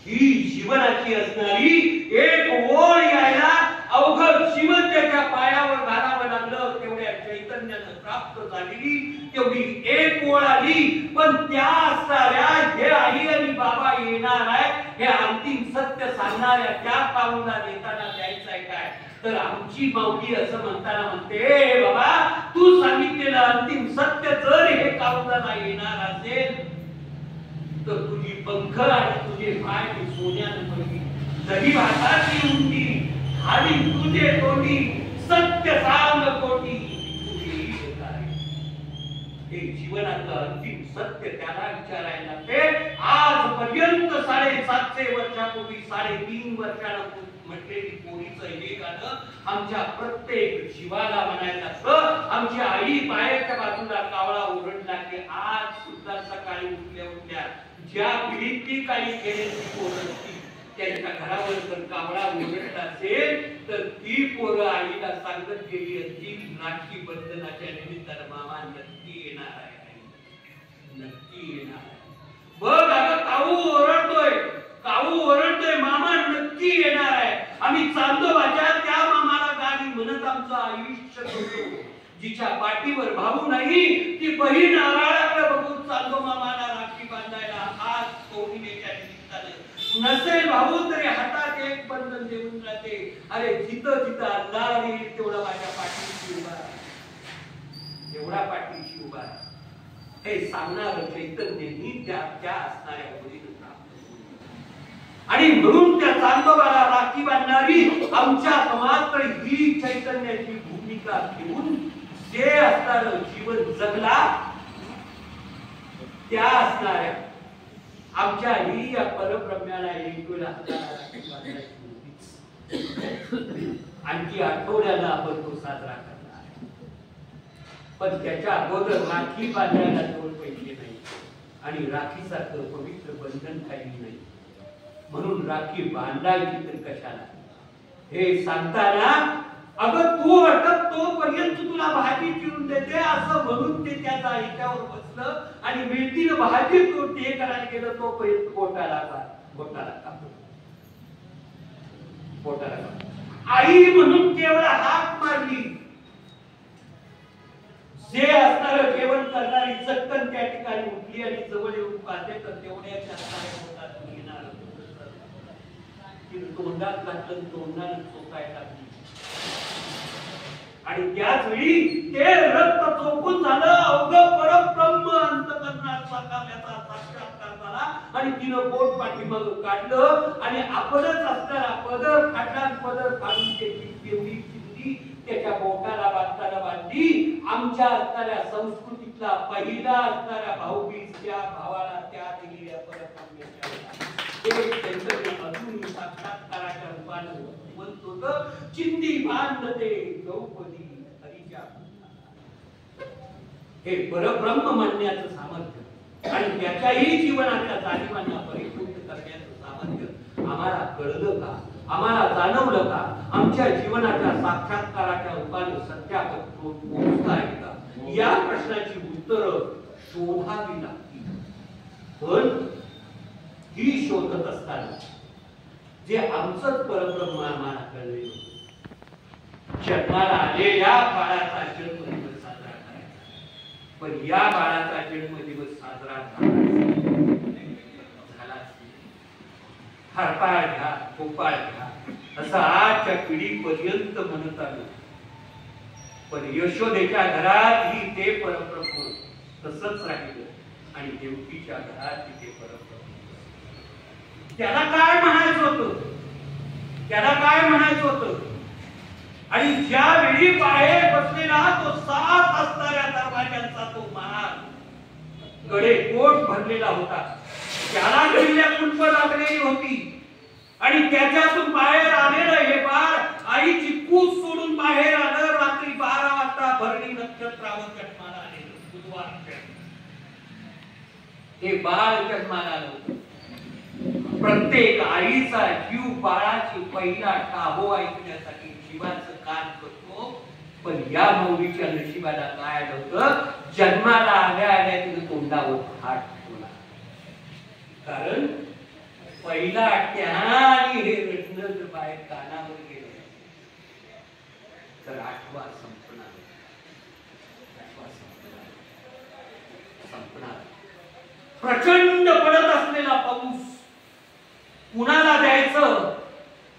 ही जीवनाची असणारी एक ओळ यायला अवघड जीवन त्याच्या पायावर घालावं लागलं. तेवढ्या चैतन्यानं प्राप्त झालेली तेवढी एक ओळ आली. पण त्या असणाऱ्या जे आई आणि बाबा येणार आहे हे अंतिम सत्य सांगणाऱ्या त्या काऊला देताना द्यायचं आहे काय, तर आमची माऊली असं म्हणताना म्हणते, बाबा तू सांगितलेलं अंतिम सत्य जर हे काऊला येणार असेल तर तुझी पंख आणि तुझे पाय मी सोन्यानं भरली, जरी भाताची उंटी खाली तुझे तोंडी, सत्य सांग कोटी तुझी काय. हे जीवनातलं अंतिम सत्य त्याला विचारायला लागते. आजपर्यंत 750 वर्षापूर्वी 3.5 वर्षानं म्हटलेली पोरीचं हे गाणं आमच्या प्रत्येक जीवाला म्हणायला लागतं. आमची आई बाहेरच्या बाजूला कावळा ओरडला की आज सुद्धा सकाळी उठल्या ज्या पिढीतली काही खेळाची पोरं असतील त्यांच्या घरावर जर कावळा ओरडला असेल तर ती पोरं आईला सांगत गेली असतील, राखी बंधनाच्या निमित्तानं मामा नक्की येणार आहे, नक्की येणार आहे. बघ अगं काऊ ओरडतोय मामा नक्की येणार आहे. आम्ही चांदोबाच्या त्या मामाला गाणी म्हणत आमचं आयुष्य जगतो. जिच्या पाठीवर भाऊ नाही ती बहीण नारळाकडे बघून चांदो मामाला राखी बांधायला आज पौर्णिमेच्या निमित्तानं नसेल भाऊ तरी हातात एक बंधन देऊन राहते. अरे जिथं जिथं अंधार येईल तेवढा माझ्या पाठीशी उभा, एवढा पाठीशी उभा. हे सांगणार चैतन्यनी त्या असणाऱ्या मुलीनं प्राप्त आणि म्हणून त्या चांदोबाला राखी बांधणारी आमच्या समाजात ही चैतन्याची भूमिका घेऊन जे असणारं जीवन जगला त्या असणाऱ्या आमच्या ही या परब्रह्म्याला एकवेळा आणखी आठवड्याला आपण तो साजरा करणार. पण त्याच्या अगोदर राखी बांधायला जवळ पैसे नाही आणि राखीसारखं पवित्र बंधन काही नाही. म्हणून राखी बांधायची तर कशाला हे सांगताना अगं तू अटक तोपर्यंत तुला भाजी चिरून देते असं म्हणून ते त्याच्या ऐक्यावर बसलं आणि मिळतीनं भाजी तो ते करायला गेलं तोपर्यंत पोटाला कापलं. आई म्हणून केवळ हाक मारली. जे असणारं जेवण करणारी चटकन त्या ठिकाणी उठली आणि जवळ येऊन पाहते तर तेवढ्याच्या पोटात येणार तोंडात घातलं, तोंडाने चोखायला लागली आणि त्याच वेळी ते रक्त चोखून झालं. अवघं परब्रह्म अंतःकरणात साकारल्याचा साक्षात्कार झाला आणि तिनं बोट पाठीमाग काढलं आणि आपणच असणारा पदर काढला, पदर काढून त्याची तेवढी चिंधी त्याच्या बोटाला बांधली. आमच्या असणाऱ्या संस्कृतीतला पहिला असणाऱ्या भाऊबीज त्या भावाला त्या दिलेल्या परब्रह्माच्या अजून साक्षात्काराच्या रूपानं जिवंत होतं. चिंदी बांधते द्रौपदी हरीच्या. हे परब्रह्म म्हणण्याचं सामर्थ्य आणि त्याच्याही जीवनाच्या जाणीवांना परिपूर्ण करण्याचं सामर्थ्य आम्हाला कळलं का, आम्हाला जाणवलं का, आमच्या जीवनाच्या साक्षात्काराच्या रूपानं सत्यात पोहोचता येतं का, या प्रश्नाची उत्तरं शोधावी लागतील. पण ही शोधत असताना जे आमचंच परब्रह्म आम्हाला कळले, जन्माला आलेल्या बाळाचा जन्मदिवस साजरा करायचा. पण या बाळाचा जन्मदिवस साजरा झाला हरपाळ घ्या, गोपाळ घ्या असं आजच्या पिढीपर्यंत म्हणत आलो. पण यशोदेच्या घरात ही ते परब्रह्म तसंच राहिलं आणि देवकीच्या घरात ते परब्रह्म. त्याला काय म्हणायचं होतं आणि ज्या वेळी बाहेर बसलेला तो 7 असणाऱ्या दरवाजांचा तो महाल गडे कोट भरलेला होता. त्याला घडीला कुंप लागलेली होती आणि त्याच्यातून बाहेर आलेलं हे बाळ आईची कूस सोडून बाहेर आलं. रात्री 12 वाजता भरणी नक्षत्रावर जन्माला आलेलं बुधवार हे बाळ जन्माला आलं. प्रत्येक आईचा जीव बाळाची पहिला टाहो ऐकण्यासाठी जीवाचं कान करतो. पण या मौलीच्या नशिबाला काय होतं, जन्माला आल्या आल्या तिने तोंडावर हात ठेवला. कारण पहिला त्याने हे रत्न जर बाहेर कानावर गेले तर आठवा संपणार. प्रचंड पडत असलेला पाऊस कुणाला द्यायचं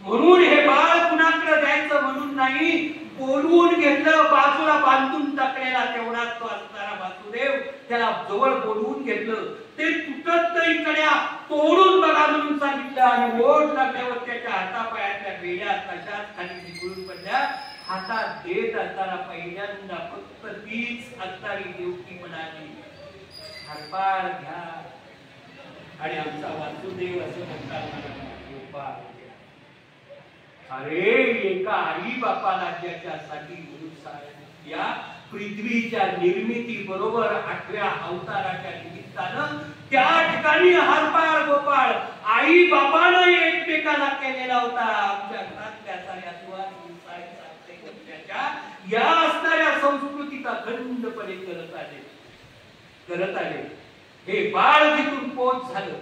म्हणून, हे बाळ कुणाकडे द्यायचं म्हणून नाही, बोलवून घेतलं, बाजूला बांधून टाकलेला तेवढाच तो असणारा वासुदेव, त्याला जवळ बोलवून घेतलं. ते तुटत नाही कड्या तोडून बघा म्हणून सांगितलं आणि ओढ लागल्यावर त्याच्या हातापायातल्या बेड्या तशाच खाली निघून पडल्या. हातात देत असताना पहिल्यांदा फक्त तीच असणारी देवकी म्हणाली, हातपार घ्या. आणि आमचा वासुदेव असं म्हणतात, अरे एका आई बापाला ज्याच्यासाठी या पृथ्वीच्या निर्मिती बरोबर 8व्या अवताराच्या निमित्तानं त्या ठिकाणी हारपार गोपाळ आई बापानं एकमेकाला केलेला होता. आमच्या घरातल्या साऱ्या या असणाऱ्या संस्कृतीचा अखंडपणे करत आले. हे बाळ जिथून पोच झालं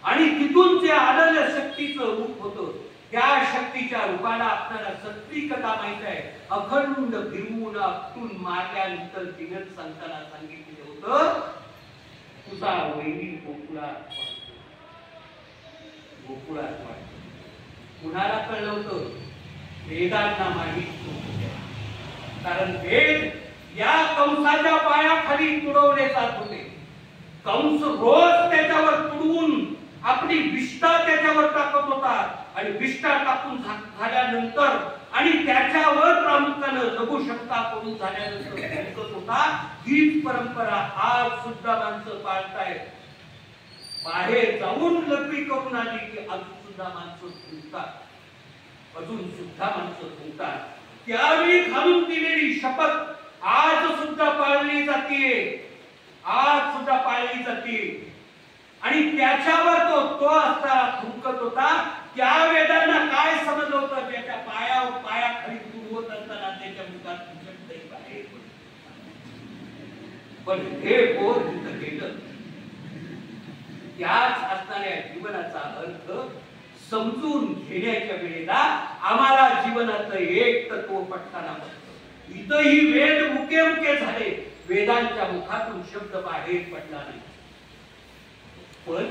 आणि तिथून जे आलेलं शक्तीचं रूप होतं, त्या शक्तीच्या रूपाला आपल्याला सत्वी कथा माहित आहे. अखंड फिरवून आपटून मारल्यानंतर तिनं संतांना सांगितलं होतं, तुझा वैरी गोकुळात कुणाला कळलं होतं? वेदांना माहित होतं. कारण वेद या कंसाच्या पायाखाली तुडवले जात होते. कंस रोज त्याच्यावर तुडवून आपली विष्ठा त्याच्यावर टाकत होता आणि विष्ठा टाकून झाल्यानंतर आणि त्याच्यावर प्रामुख्यानं लघुशंका करून झाल्यानंतर होता. हीच परंपरा आज सुद्धा माणसं पाळतायत. बाहेर जाऊन लग्न करून आली की अजून सुद्धा माणसं फुंकतात, त्यावेळी घालून दिलेली शपथ आज सुद्धा पाळली जाते. आणि त्याच्यावर तो असता थुंकत होता. त्या वेदांना काय समजलं होतं? त्याच्या पायाखाली तुडवत असताना त्याच्या मुखात बाहेर पण हे बोर तिथं गेलं. त्याच असणाऱ्या जीवनाचा अर्थ समजून घेण्याच्या वेळेला आम्हाला जीवनाचं एक तत्व पटताना पडतं. इथंही वेद मुके झाले, वेदांच्या मुखातून शब्द बाहेर पडला नाही. पण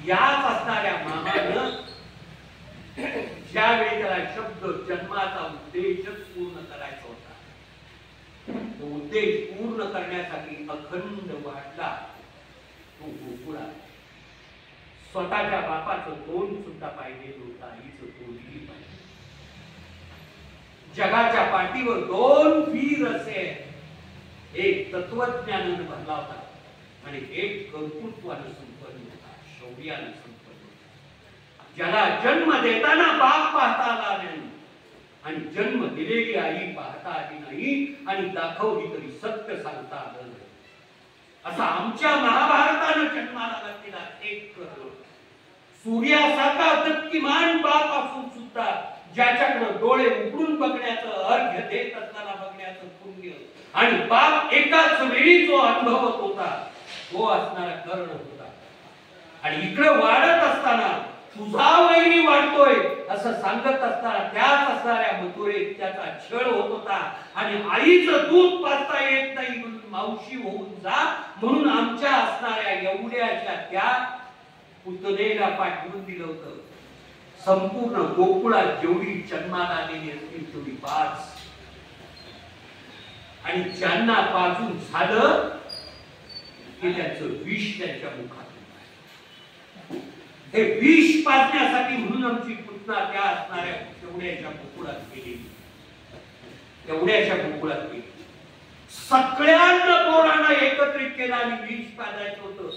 याच असणाऱ्या मामानं ज्यावेळी त्याला शब्द जन्माचा उद्देशच पूर्ण करायचा होता, तो उद्देश पूर्ण करण्यासाठी अखंड वाढला तो गोकुळा. स्वतःच्या बापाचं तोंड सुद्धा पाहिजे होतं, आईचं तोंडही पाहिजे. जगाच्या पाठीवर 2 वीर असे, एक तत्वज्ञानानं भरला होता आणि एक कर्तृत्वानं संपन्न होता, शौर्यानं संपन्न होता. ज्याला जन्म देताना बाप पाहता आला नाही आणि जन्म दिलेली आई पाहता आली नाही आणि दाखवली तरी सत्य सांगता आलं नाही. असा आमच्या महाभारतानं जन्माला घातलेला एक कर्ण, सूर्यासारखा दत्तिमान बाप असून सुद्धा ज्याच्याकडे डोळे उघडून बघण्याचं, अर्घ्य देत असताना बघण्याचं पुण्य आणि बाप एकाच वेळी जो अनुभवत होता तो असणारा कर्ण होता. आणि इकडे वाढत असताना तुझा वैरी वाढतोय असं सांगत असताना त्याच असणाऱ्या मथुरेत त्याचा छळ होत होता. आणि आईचं दूध पाजता येत नाही म्हणून मावशी होऊन जा म्हणून आमच्या असणाऱ्या एवढ्याच्या त्या पुतणेला पाठवून दिलं होतं. संपूर्ण गोकुळात जेवढी जन्माला आलेली असतील तेवढी 5 आणि ज्यांना पाजून झालं की त्याचं विष त्यांच्या मुखात. हे विष पाजण्यासाठी म्हणून आमची पुतना त्या असणाऱ्या तेवढ्याच्या गोकुळात गेली. सगळ्यांना पोरांना एकत्रित केलं आणि विष पाजायचं होतं.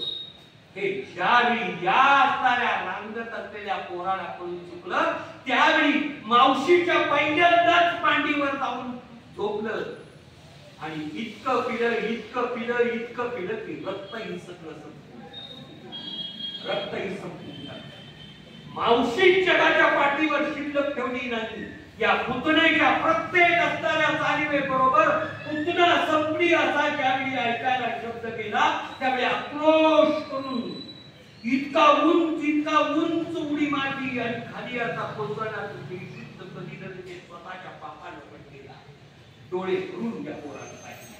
हे ज्यावेळी या असणाऱ्या रांगत असलेल्या पोराला कळून चुकलं त्यावेळी मावशीच्या पहिल्यांदाच मांडीवर जाऊन झोपलं आणि इतकं पिलं की रक्तही सगळं संपलं. रक्तही संपलं. मावशी जगाच्या पाठीवर शिल्लक ठेवली नाही. या पुतण्याच्या प्रत्येक असणाऱ्या चालीमेबरोबर पुतना संपली असा ज्यावेळी ऐकायला शब्द केला त्यावेळी आक्रोश करून इतका उंच उडी मारली आणि खाली असा कोसळला कधी नव्हे स्वतःच्या पापाला पडलेला डोळे भरून त्या पोराला पाहिजे.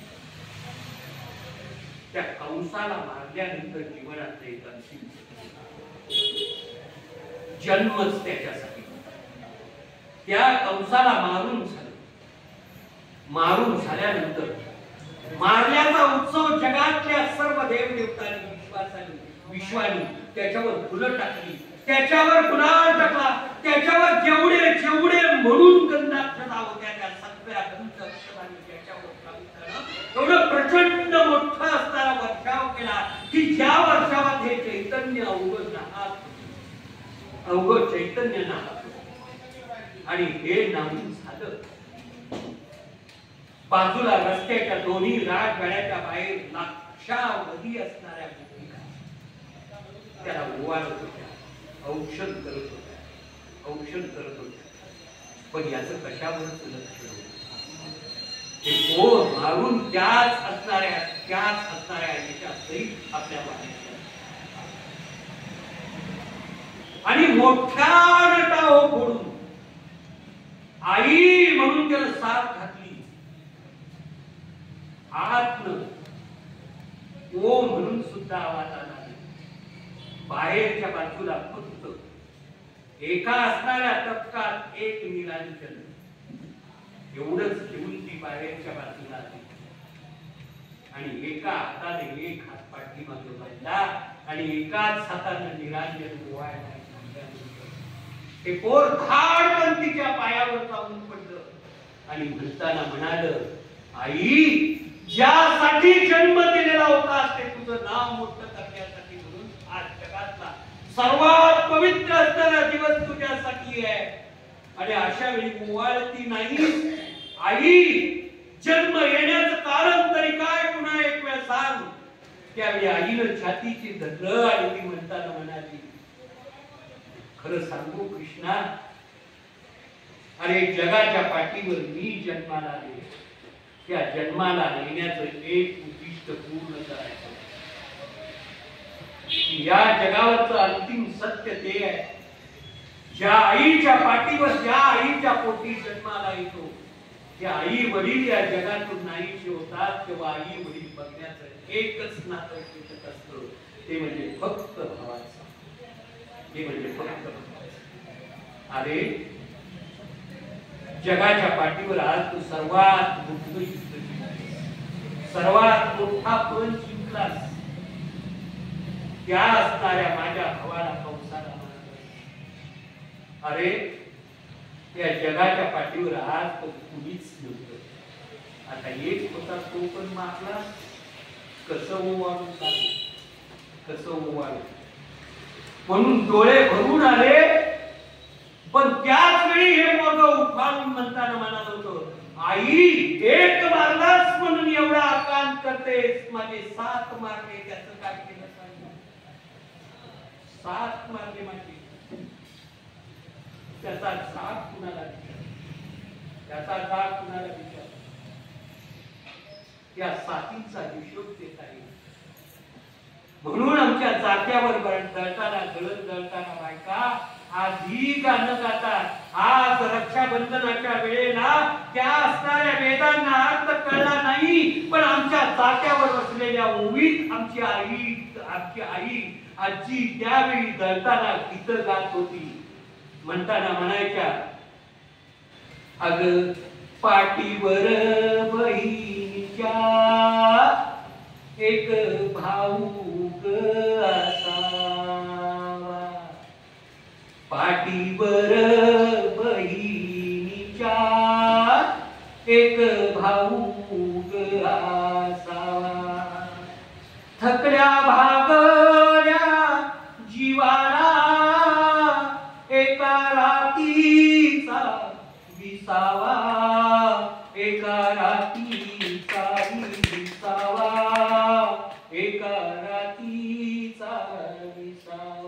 त्या कंसाला मारल्यानंतर जीवनाचं एक अंतिम जन्मच त्याच्यासाठी. त्या कंसाला मारून झाल्यानंतर मारल्याचा उत्सव जगातल्या सर्व देवदेवतांनी विश्वानी त्याच्यावर फुलं टाकली, त्याच्यावर गुलाल टाकला, त्याच्यावर जेवढे म्हणून गंधाक्षता होत्या त्या सगळ्या गंधाक्षतांनी त्याच्यावर एवढं प्रचंड मोठा असणारा वर्षाव केला की ज्या वर्षावात हे चैतन्य अवघड चैतन्य नाहत. आणि हे नाहून झालं. बाजूला रस्त्याच्या दोन्ही राजवाड्याच्या बाहेर लाक्षावधी असणाऱ्या भूमिका त्याला ओवाळत होत्या, औषध करत होत्या. पण याचं कशावरच लक्ष नव्हतं. हे पोर मारून त्याच असणाऱ्या सहित आपल्या बाहेर आणि मोठ्या टाहो फोडून आई म्हणून त्याला साथ घातली. आतनं ओ म्हणून सुद्धा आवाज आला. बाहेरच्या बाजूला फक्त एका असणाऱ्या तपकात एक निरांजन एवढंच घेऊन ती बाहेरच्या बाजूला आली आणि एका हाताने एक हात पाठीमागे बांधला आणि एकाच हाताने निरांजन ओवाळला. ते पोर धाडकन तिच्या पायावर जाऊन पडलं आणि म्हणताना म्हणालं, आई ज्यासाठी जन्म दिलेला होता ते तुझं नाव मोठं करण्यासाठी म्हणून आज जगातला सर्वात पवित्र असणारा दिवस तुझ्यासाठी आहे. आणि अशा वेळी ओवाळती नाही. आई जन्म येण्याचं कारण तरी काय पुन्हा एक वेळ सांग. त्यावेळी आईनं छातीची धरलं आणि ती म्हणताना म्हणाली, खरं सांगू कृष्णा, अरे जगाच्या पाठीवर मी जन्माला आले. त्या जन्माला येण्याचं एक उद्दिष्ट पूर्ण करायचं. या जगावरचं अंतिम सत्य ते आहे, ज्या आईच्या पाठीवर ज्या आईच्या पोटी जन्माला येतो त्या आई वडील या जगातून नाहीसे होतात तेव्हा आई वडील बघण्याचं एकच नातं शिल्लक असतं, ते म्हणजे फक्त भावाचं. हे म्हणजे फक्त अरे जगाच्या पाठीवर आज तू सर्वात मोठं युद्ध जिंकलास, सर्वात मोठा पण जिंकलास. त्या असणाऱ्या माझ्या भावाला कंसाला मारलं. अरे या जगाच्या पाठीवर आज तो कुणीच नव्हतं. आता एक होता तो पण मारला. कसं ओवाळून चालू, कसं ओवाळू म्हणून डोळे भरून आले. पण त्याच वेळी हे मोठं उफाळून म्हणताना म्हणाल होतं, आई एक मारलास म्हणून एवढा आकांत करतेस, माझे 7 मारले त्याचं काय केलं सांग. 7 मारले माझे, त्याचा जाग कुणाला विचार, त्याचा जाग कुणाला विचार. या 7चा हिशोब देत आहे. म्हणून आमच्या जात्यावर जळताना बायका आज ही गाणं गातात. आज रक्षाबंधनाच्या वेळेला त्या असणाऱ्या वेदांना अर्थ कळला नाही, पण आमच्या जात्यावर बसलेल्या ओवीत आमची आई आजी त्यावेळी जळताना गीतं गात होती. म्हणताना म्हणायच्या, अग पाठीवर बहिणीच्या एक भाऊक असावा, पाठीवर बहिणीच्या एक भाऊक असावा, थकल्या भागल्या जीवाला एका रातीचा विसावा, एका रातीचा विसावा, एका रातीचा विसावा.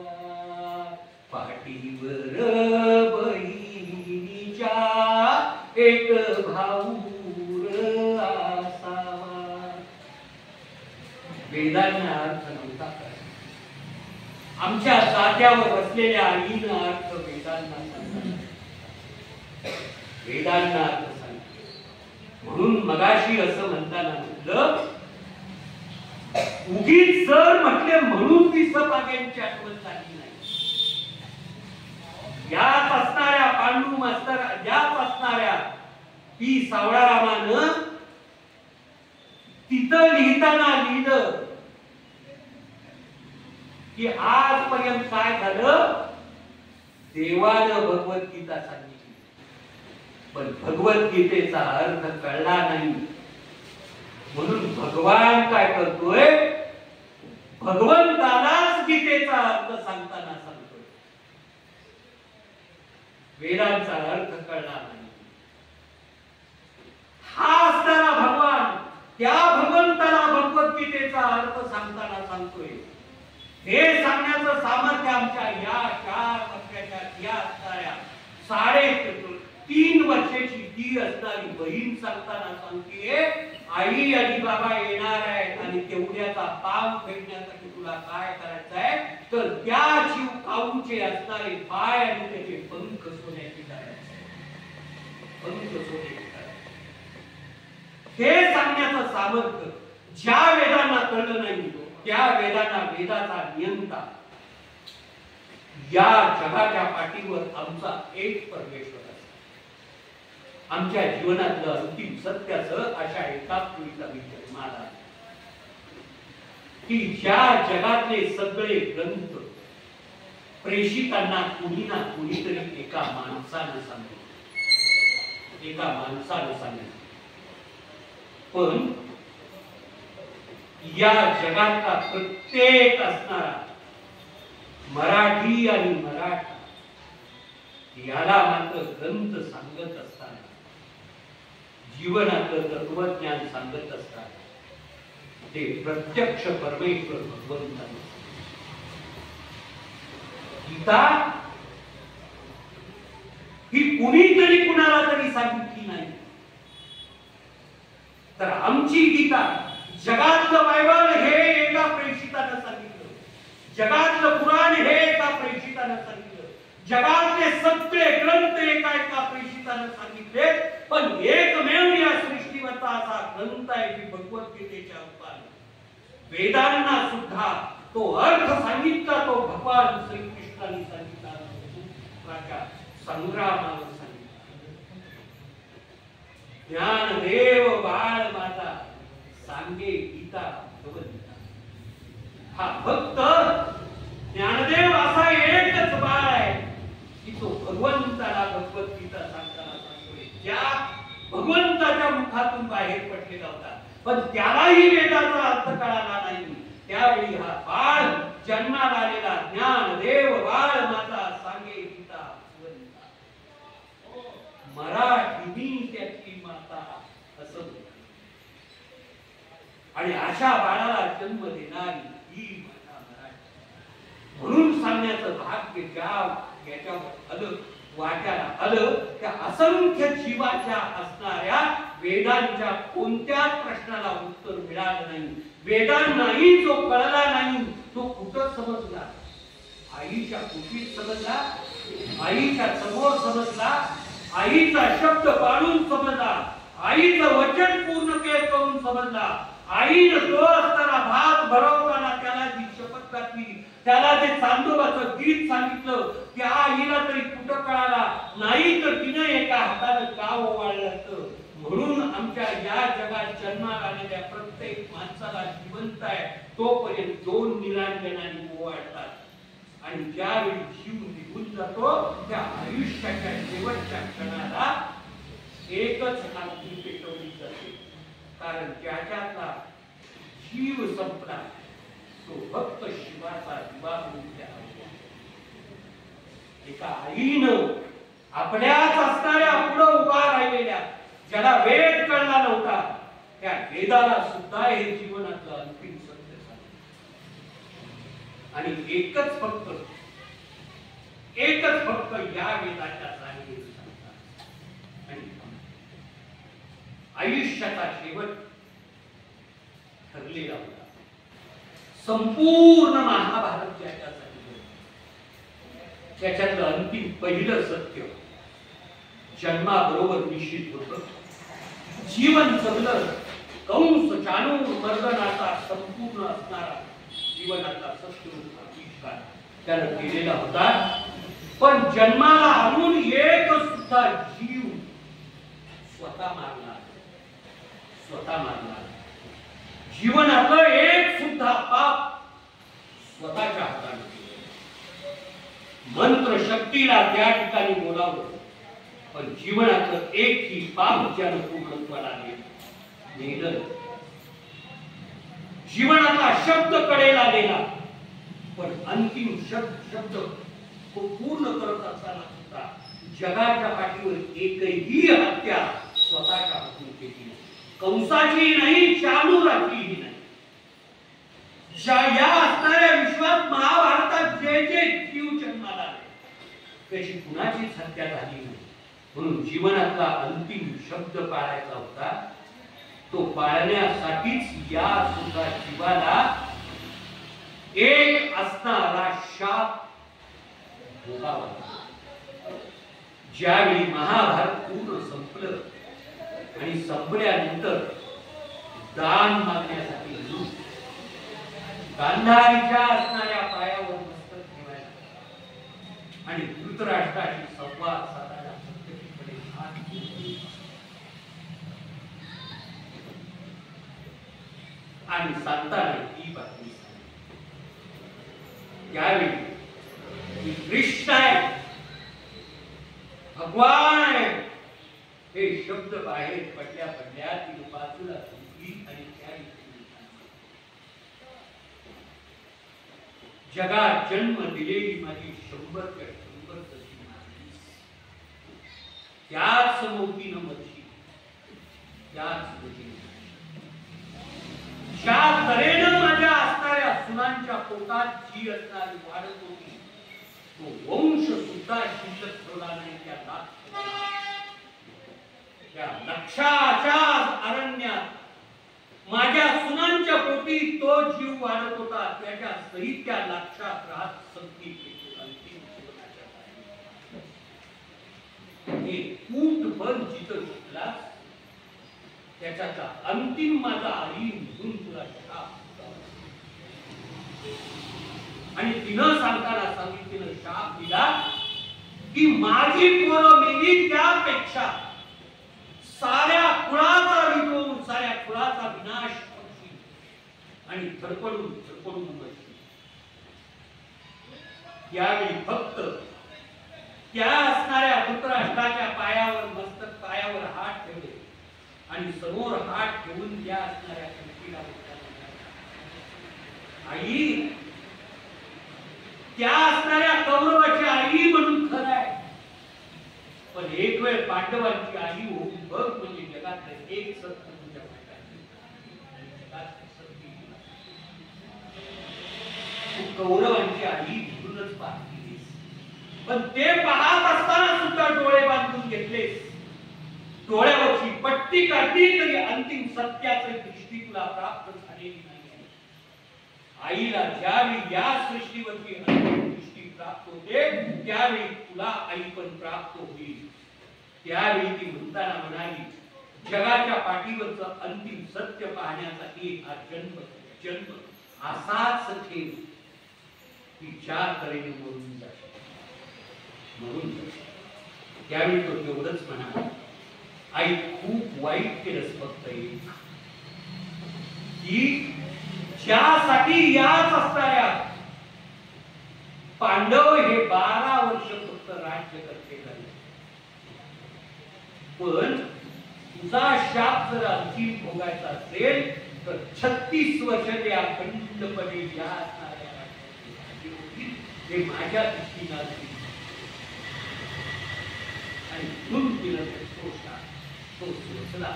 वेदांना अर्थ नव्हता कळला. आमच्या जात्यावर बसलेल्या आईनं अर्थ वेदांना सांगितला. वेदांना अर्थ सांगितलं. म्हणून मगाशी असं म्हणताना म्हटलं, उगीच जर म्हटले म्हणून ती सपाग्यांची आठवण झाली नाही. यात असणाऱ्या पांडू मास्तर, यात असणाऱ्या ती सावळारामानं तिथं लिहिताना लिहिलं की आजपर्यंत काय झालं, देवानं भगवद्गीता सांगितली पण भगवद्गीतेचा अर्थ कळला नाही. म्हणून भगवान काय करतोय, भगवंतालाच गीतेचा अर्थ सांगताना सांगतोय. वेदांचा अर्थ कळला नाही. हा असणारा भगवान त्या भगवंताला भगवद्गीतेचा अर्थ सांगताना सांगतोय. हे सांगण्याचं सामर्थ्य आमच्या या 4 वर्षाच्या या असणाऱ्या 3.5 वर्षाची ती असणारी बहीण सांगताना सांगते, आई आणि बाबा येणार आहेत आणि तेवढ्याचा पाव फेडण्यासाठी तुला काय करायचं आहे, तर त्या जीव काऊचे असणारे पाय आणि त्याचे पंख सोन्याची करायचे. पंख सोन्याची करायचे. हे सांगण्याचं सामर्थ्य ज्या वेदांना कळलं नाही, त्या वेदांना वेदाचा नियंता या जगाच्या पाठीवर आमचा एक परमेश्वर आहे. आमच्या जीवनातलं अंतिम सत्याचं अशा एका पुरीचा विचार मला की ज्या जगातले सगळे ग्रंथ प्रेषितांना कुणी ना कुणीतरी एका माणसानं सांगितलं, एका माणसानं सांगितलं. पण या जगातला प्रत्येक असणारा मराठी आणि मराठा याला मात्र ग्रंथ सांगत असताना, जीवनातलं तत्वज्ञान सांगत असताना ते प्रत्यक्ष परमेश्वर भगवंताने गीता ही कुणीतरी कुणाला तरी सांगितली नाही. तर आमची गीता, जगातलं बायबल हे एका प्रेषितानं सांगितलं, जगातलं पुराण हे एका प्रेषितानं सांगितलं, जगातले सगळे ग्रंथ एका प्रेषितानं सांगितले. पण एकमेव या सृष्टीवरचा असा ग्रंथ आहे की भगवद्गीतेच्या रूपाने वेदांना सुद्धा तो अर्थ सांगितला, तो भगवान श्रीकृष्णाने सांगितला, संग्रामानं सांगितला. ज्ञानदेव बाळ माता सांगे गीता भगवद्गीता. हा फक्त ज्ञानदेव असा एकच बाळ आहे की तो भगवंताला भगवद्गीता सांगताना सांगतोय, ज्या भगवंताच्या मुखातून बाहेर पडलेला होता. पण त्यालाही वेदाचा अर्थ कळाला नाही. त्यावेळी हा बाळ जन्माला आलेला ज्ञानदेव बाळ माता सांगे गीता भगवंता, मराठी त्याची माता असं. आणि अशा बाळाला जन्म देणारी ही माता मराठी. म्हणून सांगण्याचं भाग्य ज्या याच्यावर आलं, वाट्याला आलं, त्या असंख्य जीवाच्या असणाऱ्या वेदांच्या कोणत्याच प्रश्नाला उत्तर मिळालं नाही. वेदांनाही जो कळला नाही तो कुठं समजला, आईच्या कुशीत समजला, आईच्या समोर समजला, आईचा शब्द पाळून समजला, आईचं वचन पूर्ण करून समजला. आईनं तो असताना भात भरवताना त्याला जी शपथ घातली, त्याला जे चांदोबाचं गीत सांगितलं, त्या आईला तरी कुठं कळाला नाही, तर तिनं एका हातानं गाव ओवाळलं असतं. म्हणून आमच्या या जगात जन्माला आलेल्या प्रत्येक माणसाला जिवंत आहे तोपर्यंत 2 निरांजनाने ओवाळतात. आणि ज्यावेळी जीव निघून जातो त्या आयुष्याच्या शेवटच्या क्षणाला एकच आरती पेटवली जाते. कारण ज्याच्यातला जीव संपला तो भक्त शिवाचा दिवा होऊन द्या. एका आईनं आपल्याच असणाऱ्या पुढे उभा राहिलेल्या, ज्याला वेद कळला नव्हता, त्या वेदाला सुद्धा हे जीवनातलं अंतिम सत्य सांगितलं. आणि एकच फक्त या वेदाच्या जाणीव सांगतात. आणि आयुष्याचा शेवट ठरलेला होता. संपूर्ण महाभारत त्याच्यासाठी त्याच्यातलं अंतिम पहिलं सत्य जन्माबरोबर निश्चित होतं. जीवन जगलं कंस चाणूर मर्दनाचा संपूर्ण असणारा जीवनाचा सत्यरूप आविष्कार त्यानं केलेला होता. पण जन्माला आणून एक सुद्धा जीव स्वतः मारणार जीवनातलं एक सुद्धा पाप स्वतःच्या हाताने मंत्र शक्तीला त्या ठिकाणी बोलावलं. पण जीवनातलं एकही पाप ज्यानं पूर्णत्वाला नेलं. जीवनाचा शब्द कडेला गेला पण अंतिम शब्द पूर्ण करत असताना सुद्धा जगाच्या पाठीवर एकही हत्या स्वतःच्या हातून केली नाही. कंसाची नाही, चाणूराचीही नाही. या असणाऱ्या विश्वात महाभारतात जे जे जीव जन्माला आले त्याची कुणाचीच हत्या झाली नाही. म्हणून जीवनातला अंतिम शब्द पाळायचा होता. तो पाळण्यासाठीच या सुद्धा जीवाला एक असणारा शाप भोगावा. ज्यावेळी महाभारत पूर्ण संपलं आणि संपल्यानंतर दान मागण्यासाठी गांधारीच्या असणाऱ्या पायावर मस्तक ठेवायला आणि धृतराष्ट्राशी संवाद साधायला प्रत्येकीकडे हात आणि सांगताना ही बातमी त्यावेळी कृष्ण आहे, भगवान आहे हे शब्द बाहेर पडल्या ती बाजूला झुकली आणि त्या जगात जन्म दिलेली माझी 100 त्याच मोठीनं मर्जी त्याच ज्या तऱ्हेनं माझ्या असणाऱ्या सुनांच्या पोटात जी असणारी वाढत होती तो वंश सुद्धा शिल्लक ठेवला नाही. त्या लक्षाच्या अरण्यात माझ्या सुनांच्या पोटी तो जीव वाढत होता. त्याच्या सहित त्या लक्षात राहत संगती कूटभर जिथं शिकला त्याचा अंतिम माझा आई म्हणून तुला शाप आणि तिनं सांगताना सांगितलेलं शाप दिला की माझी पोरं मेली त्यापेक्षा साऱ्या कुळाचा विनाश, साऱ्या कुळाचा विनाश होईल आणि धडपडून मरशील. यावेळी फक्त त्या असणाऱ्या धृतराष्ट्राच्या पायावर हात ठेवले आणि समोर हात ठेवून त्या असणाऱ्या व्यक्तीला आई त्या असणाऱ्या कौरवाची आई म्हणून खरं आहे पण एक वेळ पांडवांची आई होऊन बघ म्हणजे जगात एक सत्य तुझ्या कौरवांची आई म्हणूनच पाहतीस. पण ते पाहत असताना सुद्धा डोळे बांधून घेतलेस, डोळ्यावरची पट्टी काढली तरी अंतिम सत्याची दृष्टी तुला प्राप्त झालेली नाही. आईला ज्यावेळी या सृष्टीवरची अंतिम दृष्टी प्राप्त होते त्यावेळी तुला आई पण प्राप्त होईल. त्यावेळी ती म्हणताना म्हणाली जगाच्या पाठीवरचं अंतिम सत्य पाहण्यासाठी हा जन्म असाच ठेव की ज्या तऱ्हेने मरून जाशील म्हणून. त्यावेळी तो तेवढंच म्हणाला आई खूप वाईट केलंस फक्त एक की ज्यासाठी याच असणाऱ्या पांडव हे 12 वर्ष फक्त राज्य करते झाले पण तुझा शाप जर अंतिम भोगायचा असेल तर 36 वर्ष ते अखंडपणे या असणाऱ्या हे माझ्या दृष्टीनं आणि म्हणून तिला तो सोचला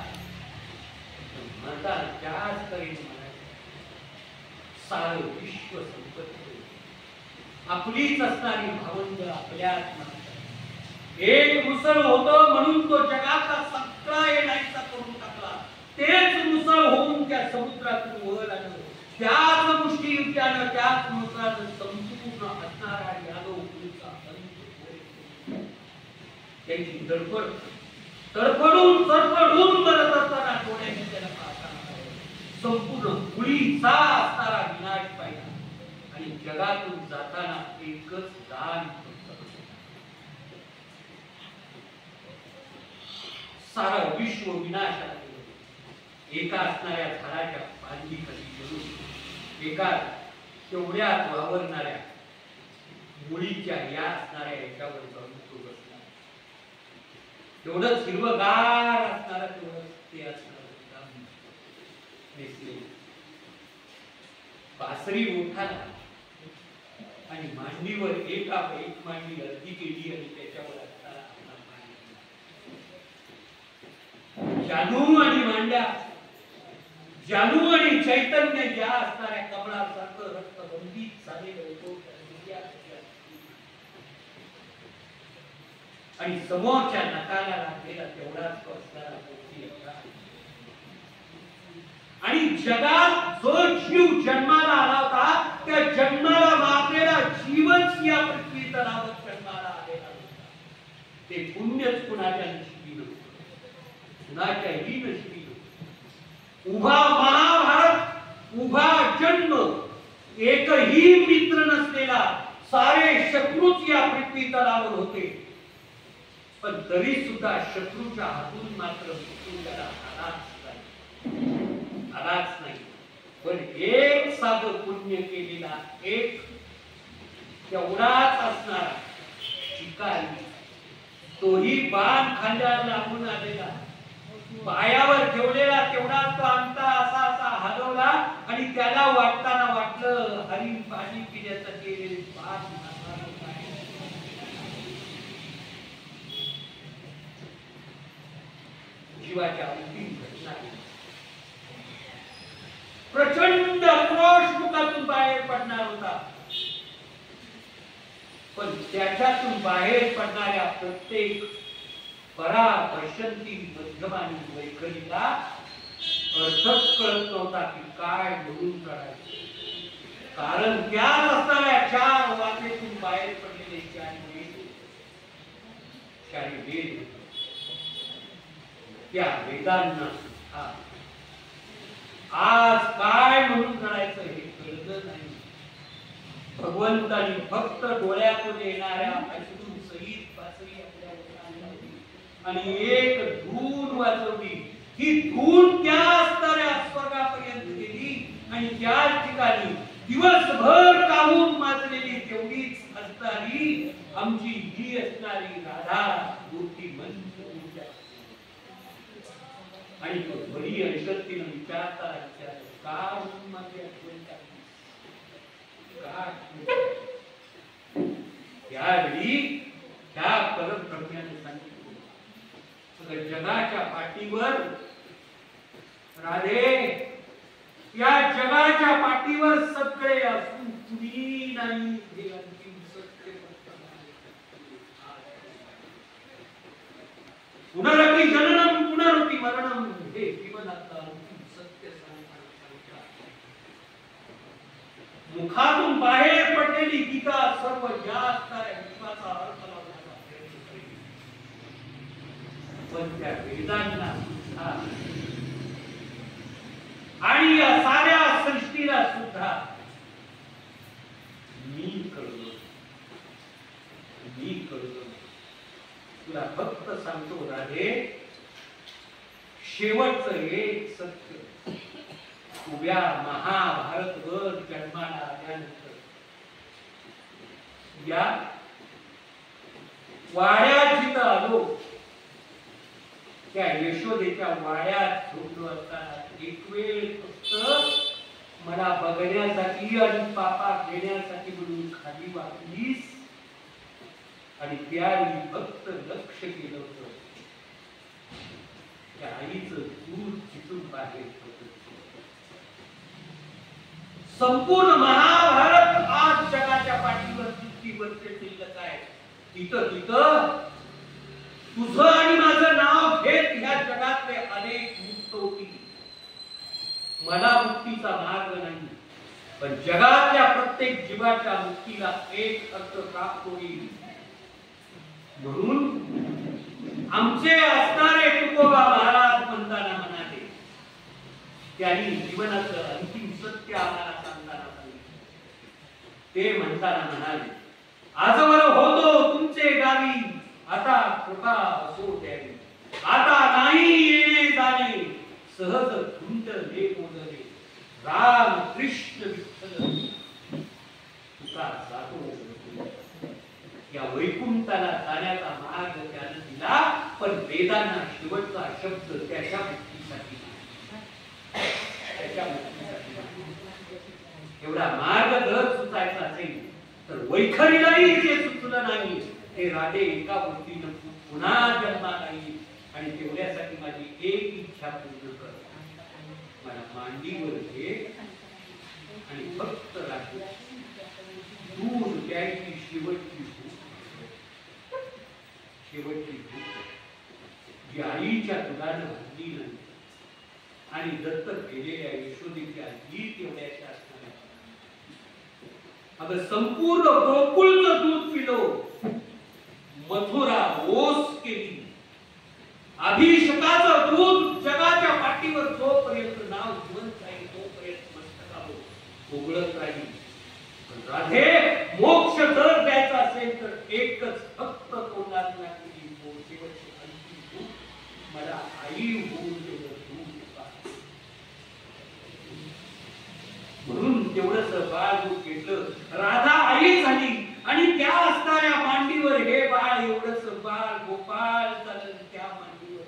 म्हणतात त्याच तऱ्हेने सारं विश्व संपत आपलीच असणारी भावंड आपल्यात एक मुसळ होतं म्हणून तो जगाचा सगळा येण्याचा करून टाकला. तेच मुसळ होऊन त्या समुद्रातून वर आलं त्याच मुष्टियुक्त्यानं त्याच मोत्रानं संपूर्ण असणारा यादव कुळचा अंत त्यांची तडफडून मरत असताना डोळ्याने त्याला पाहताना संपूर्ण कुळीचा असणारा विनाश पाहिला आणि जगातून जाताना एकच दान सारा विश्व विनाशात एका असणाऱ्या झाडाच्या पांडी खाली गेलो एका तेवढ्यात वावरणाऱ्या मुळीच्या या असणाऱ्या याच्यावर जाऊन तो बसला. तेवढंच हिरवगार असणारा तेवढंच ते असणार बासरी उठाला आणि मांडीवर एक मांडी अर्धी केली आणि त्याच्यावर असणारा आपला पाय जानू आणि मांड्या जानू आणि चैतन्य ज्या असणाऱ्या कमळासारखं रक्तबंधीत झालेलं होतं आणि समोरच्या नकाला लागलेला तेवढाच असणारा आणि जगात जो जीव जन्माला आला होता त्या जन्माला मारलेला जीवच या पृथ्वी तलावर जन्माला आलेला होता. ते पुण्यच कुणाच्या नशिबी नव्हतं, कुणाच्याही नशिबी नव्हतं. उभा महाभारत, उभा जन्म, एकही मित्र नसलेला सारे शत्रूच या पृथ्वी तलावर होते. पण तरी सुद्धा शत्रूच्या हातून मात्र त्याला आलाच नाही. पण एक साधं पुण्य केलेला एक तेवढाच असणारा शिकारी, तोही बाण खांद्याला लागून आलेला, पायावर ठेवलेला तेवढा तो अंता असा असा हलवला आणि त्याला वाटताना वाटलं हरी पाणी पिण्यासाठी गेलेले बाण जीवाच्या अंतिम घटना. प्रचंड क्रोश मुखातून बाहेर पडणार होता, पण त्याच्यातून बाहेर पडणाऱ्या प्रत्येक परा पश्यंती मध्यमानी वैखरीला अर्थच कळत नव्हता की काय म्हणून करायचं. कारण त्या असणाऱ्या चार वाटेतून बाहेर पडलेले चार वेद त्या वेदांना आज काय म्हणून करायचं हे कळलं नाही. भगवंतानी फक्त डोळ्यातून येणाऱ्या अश्रू सहित बासरी आपल्या आणि एक धून वाजवली. ही धून त्या असणाऱ्या स्वर्गापर्यंत गेली आणि त्या ठिकाणी दिवसभर काहून माजलेली तेवढीच असणारी आमची ही असणारी राधा मूर्ती मंच आणि तो बरी अशक्तीने विचारता का म्हणून माझी आठवण त्यावेळी त्या परब्रह्म्याने सांगितलं जगाच्या पाठीवर राधे, या जगाच्या पाठीवर सगळे असून कुणी नाही हे अंतिम सत्य. पुनरपि जननम पुनरपि मरणम हे जीवनातलं अंतिम सत्य सांगतात. मुखातून बाहेर पडलेली गीता सर्व ज्या असणाऱ्या विश्वाचा अर्थ लावण्याचा प्रयत्न करेल, पण त्या वेदांना सुद्धा आणि या साऱ्या सृष्टीला सुद्धा मी कळलो. तुला फक्त सांगतो राधे, शेवटचं एक सत्य, उभ्या महाभारतभर जन्माला आल्यानंतर या वाड्यात जिथं आलो त्या यशोदेच्या वाड्यात झोपलो असताना एक वेळ फक्त मला बघण्यासाठी आणि पापा घेण्यासाठी म्हणून खाली वाकलीस आणि त्यावेळी फक्त लक्ष केलं होतं त्या आईचं दूध जिथून बाहेर पडत. संपूर्ण महाभारत आज जगाच्या पाठीवर पृथ्वीवरचे शिल्लक आहे. तिथं तुझं आणि माझं नाव घेत ह्या जगातले अनेक मुक्त होतील. मला मुक्तीचा मार्ग नाही, पण जगातल्या प्रत्येक जीवाच्या मुक्तीला एक अर्थ प्राप्त होईल म्हणून आमचे असणारे तुकोबा महाराज म्हणताना म्हणाले, त्यांनी जीवनाचं अंतिम सत्य आम्हाला सांगताना सांगितलं. ते म्हणताना म्हणाले, आजवर होतो तुमचे गावी, आता कृपा असो द्यावी, आता नाही येणे जाणे, सहज तुमचं हे बोलले, राम कृष्ण विठ्ठल तुका जातो. या वैकुंठाला जाण्याचा मार्ग त्याने दिला, पण वेदांना शेवटचा शब्द त्याच्या मुक्तीसाठी, त्याच्या मुक्तीसाठी एवढा मार्ग जर सुचायचा असेल तर वैखरीलाही जे सुचलं नाही ते राधे एका गोष्टीनं पुन्हा जन्माला येईल. आणि तेवढ्यासाठी माझी एक इच्छा पूर्ण कर, मला मांडीवर घे आणि फक्त राधे दूर द्यायची शेवटची शेवटची जी आईच्या दुधानं भाजली नाही आणि दत्तक केलेल्या यशोदेच्या ही तेवढ्याच्या असणाऱ्या, अगं संपूर्ण गोकुळचं दूध पिलो, मथुरा ओस केली, अभिषेकाचं दूध जगाच्या पाठीवर जोपर्यंत नाव जिवंत राहील तोपर्यंत मस्तकावर उघडत राहील. राधे मोक्ष जर द्यायचा असेल तर एकच फक्त तोंडात लागलेली शेवटची अंतिम दूध, मला आई होऊन तेवढं दूध पाहिजे. म्हणून तेवढंच बाळ दूध घेतलं, राधा आई झाली आणि त्या असणाऱ्या मांडीवर हे बाळ एवढंच बाळ गोपाळ झालं. त्या मांडीवर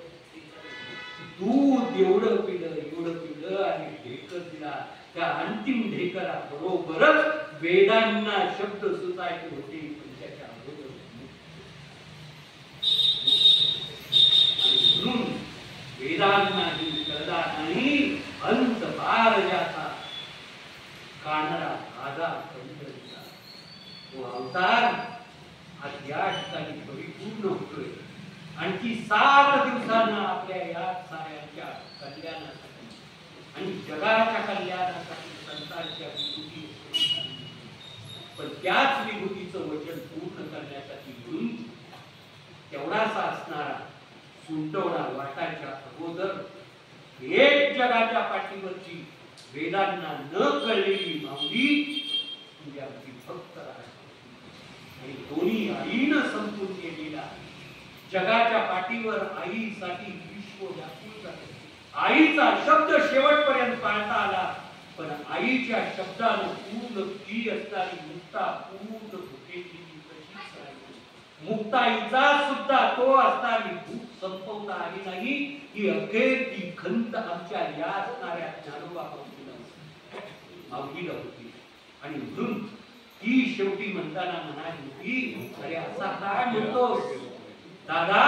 दूध एवढं पिलं आणि ढेकर दिला. त्या अंतिम ढेकरा बरोबरच वेदांना शब्द सुचायचे होते, पण त्याच्या अगोदर म्हणून वेदांनाही कळला नाही अंत पार ज्याचा, कानडा राजा पंढरीचा. तो अवतार आज या ठिकाणी परिपूर्ण होतोय. आणखी 7 दिवसांना आपल्या या साऱ्यांच्या कल्याणासाठी आणि जगाच्या कल्याणासाठी संतांच्या विभूती, पण त्याच विभूतीचं वचन पूर्ण करण्यासाठी म्हणून तेवढासा असणारा सुंटवडा वाटायच्या अगोदर एक जगाच्या पाठीवरची वेदांना न कळलेली माऊली म्हणजे आमची भक्त आणि दोन्ही आईनं संपून गेलेला जगाच्या पाठीवर आईसाठी विश्व व्यापून झाले. आईचा शब्द शेवटपर्यंत पाळता आला, पण आईच्या शब्दानं पूर्ण ती असणारी मुक्ता पूर्ण भुकेची तशीच राहिली. मुक्ताईचा सुद्धा तो असणारी भूक संपवता आली नाही. ही अखेर ती खंत आमच्या या असणाऱ्या ज्ञानोबा माऊलीला होती. आणि म्हणून ती शेवटी म्हणताना म्हणाली की, अरे असा काय म्हणतोस दादा,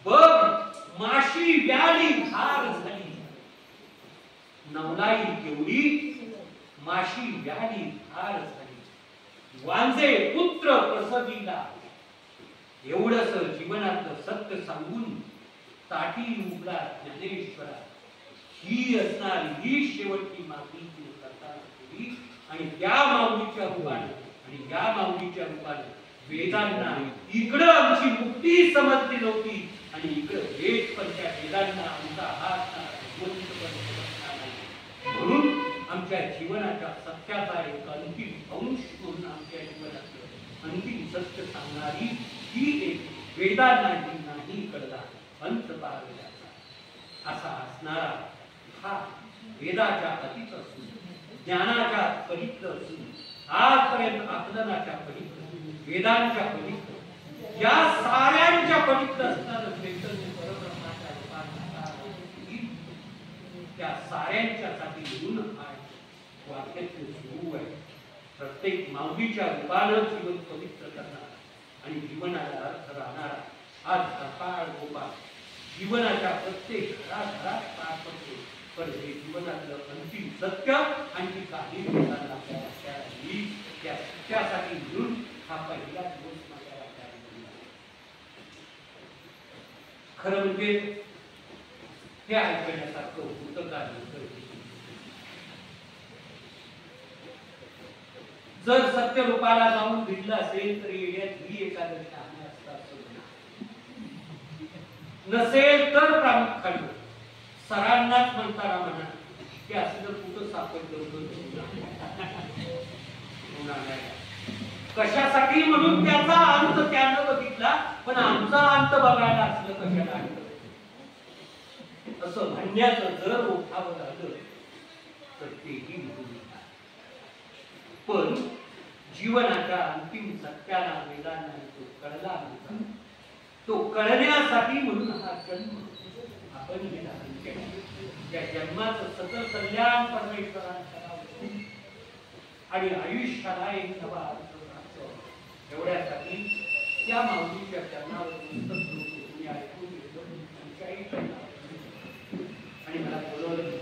बघ माशी व्याली धार झाली, नवलाई केवढी माशी व्याली धार झाली, वांजे पुत्र प्रसविला. एवढंच जीवनातलं सत्य सांगून ताटी उघडा ज्ञानेश्वरा. ही असणारी ही शेवटची मागणी करताना केली. आणि त्या माऊलीच्या रूपाने आणि या माऊलीच्या रूपाने वेदांना इकडं आमची मुक्ती समजली नव्हती आणि इकडं वेद पण त्या वेदांना आमचा हात म्हणून आमच्या जीवनाच्या सत्याचा एक अंतिम अंश म्हणून आमच्या जीवनातलं अंतिम सत्य सांगणारी ही एक वेदांना नाही कळला अंत पारल्याचा असा असणारा हा वेदाच्या अतीत असून ज्ञानाच्या पवित्र असून आजपर्यंत आकलनाच्या पवित्र वेदांच्या पवित्र या साऱ्यांच्या पवित्र असणारं चैतन्य परब्रह्माच्या रूपात त्या साऱ्यांच्या साठी गुण आहे वाक्याचे सुरू आहे. प्रत्येक माऊलीच्या रूपानं जीवन पवित्र करणार आणि जीवनाला अर्थ राहणारा आज कपाळ गोपाळ जीवनाच्या प्रत्येक घराघरात पार पडतो. पण हे जीवनातलं अंतिम सत्य आणि काही लोकांना त्या सत्यासाठी म्हणून हा पहिला दिवस माझ्या वाट्याला. खरं म्हणजे हे ऐकण्यासारखं होतं का नव्हतं जर सत्य रूपाला जाऊन भेटलं असेल तर येण्यात ही एकादशी आम्ही असतात नसेल तर प्रामुख्याने सरांनाच म्हणताना म्हणा की असं जर कुठं सापडलं कशासाठी म्हणून त्याचा अंत त्यानं बघितला पण आमचा अंत बघायला असलं कशाला असं म्हणण्याचं जर ओठावं लागलं तर तेही पण जीवनाच्या अंतिम सत्याला वेदांना तो कळला नव्हता. तो कळण्यासाठी म्हणून हा जन्म आपण घेतला. या जन्माचं सकल कल्याण परमेश्वराने करावं आणि आयुष्याला एक नवा अर्थ एवढ्यासाठी त्या माऊलीच्या चरणावर पुस्तक ऐकून घेतलं आणि मला बोलवलं.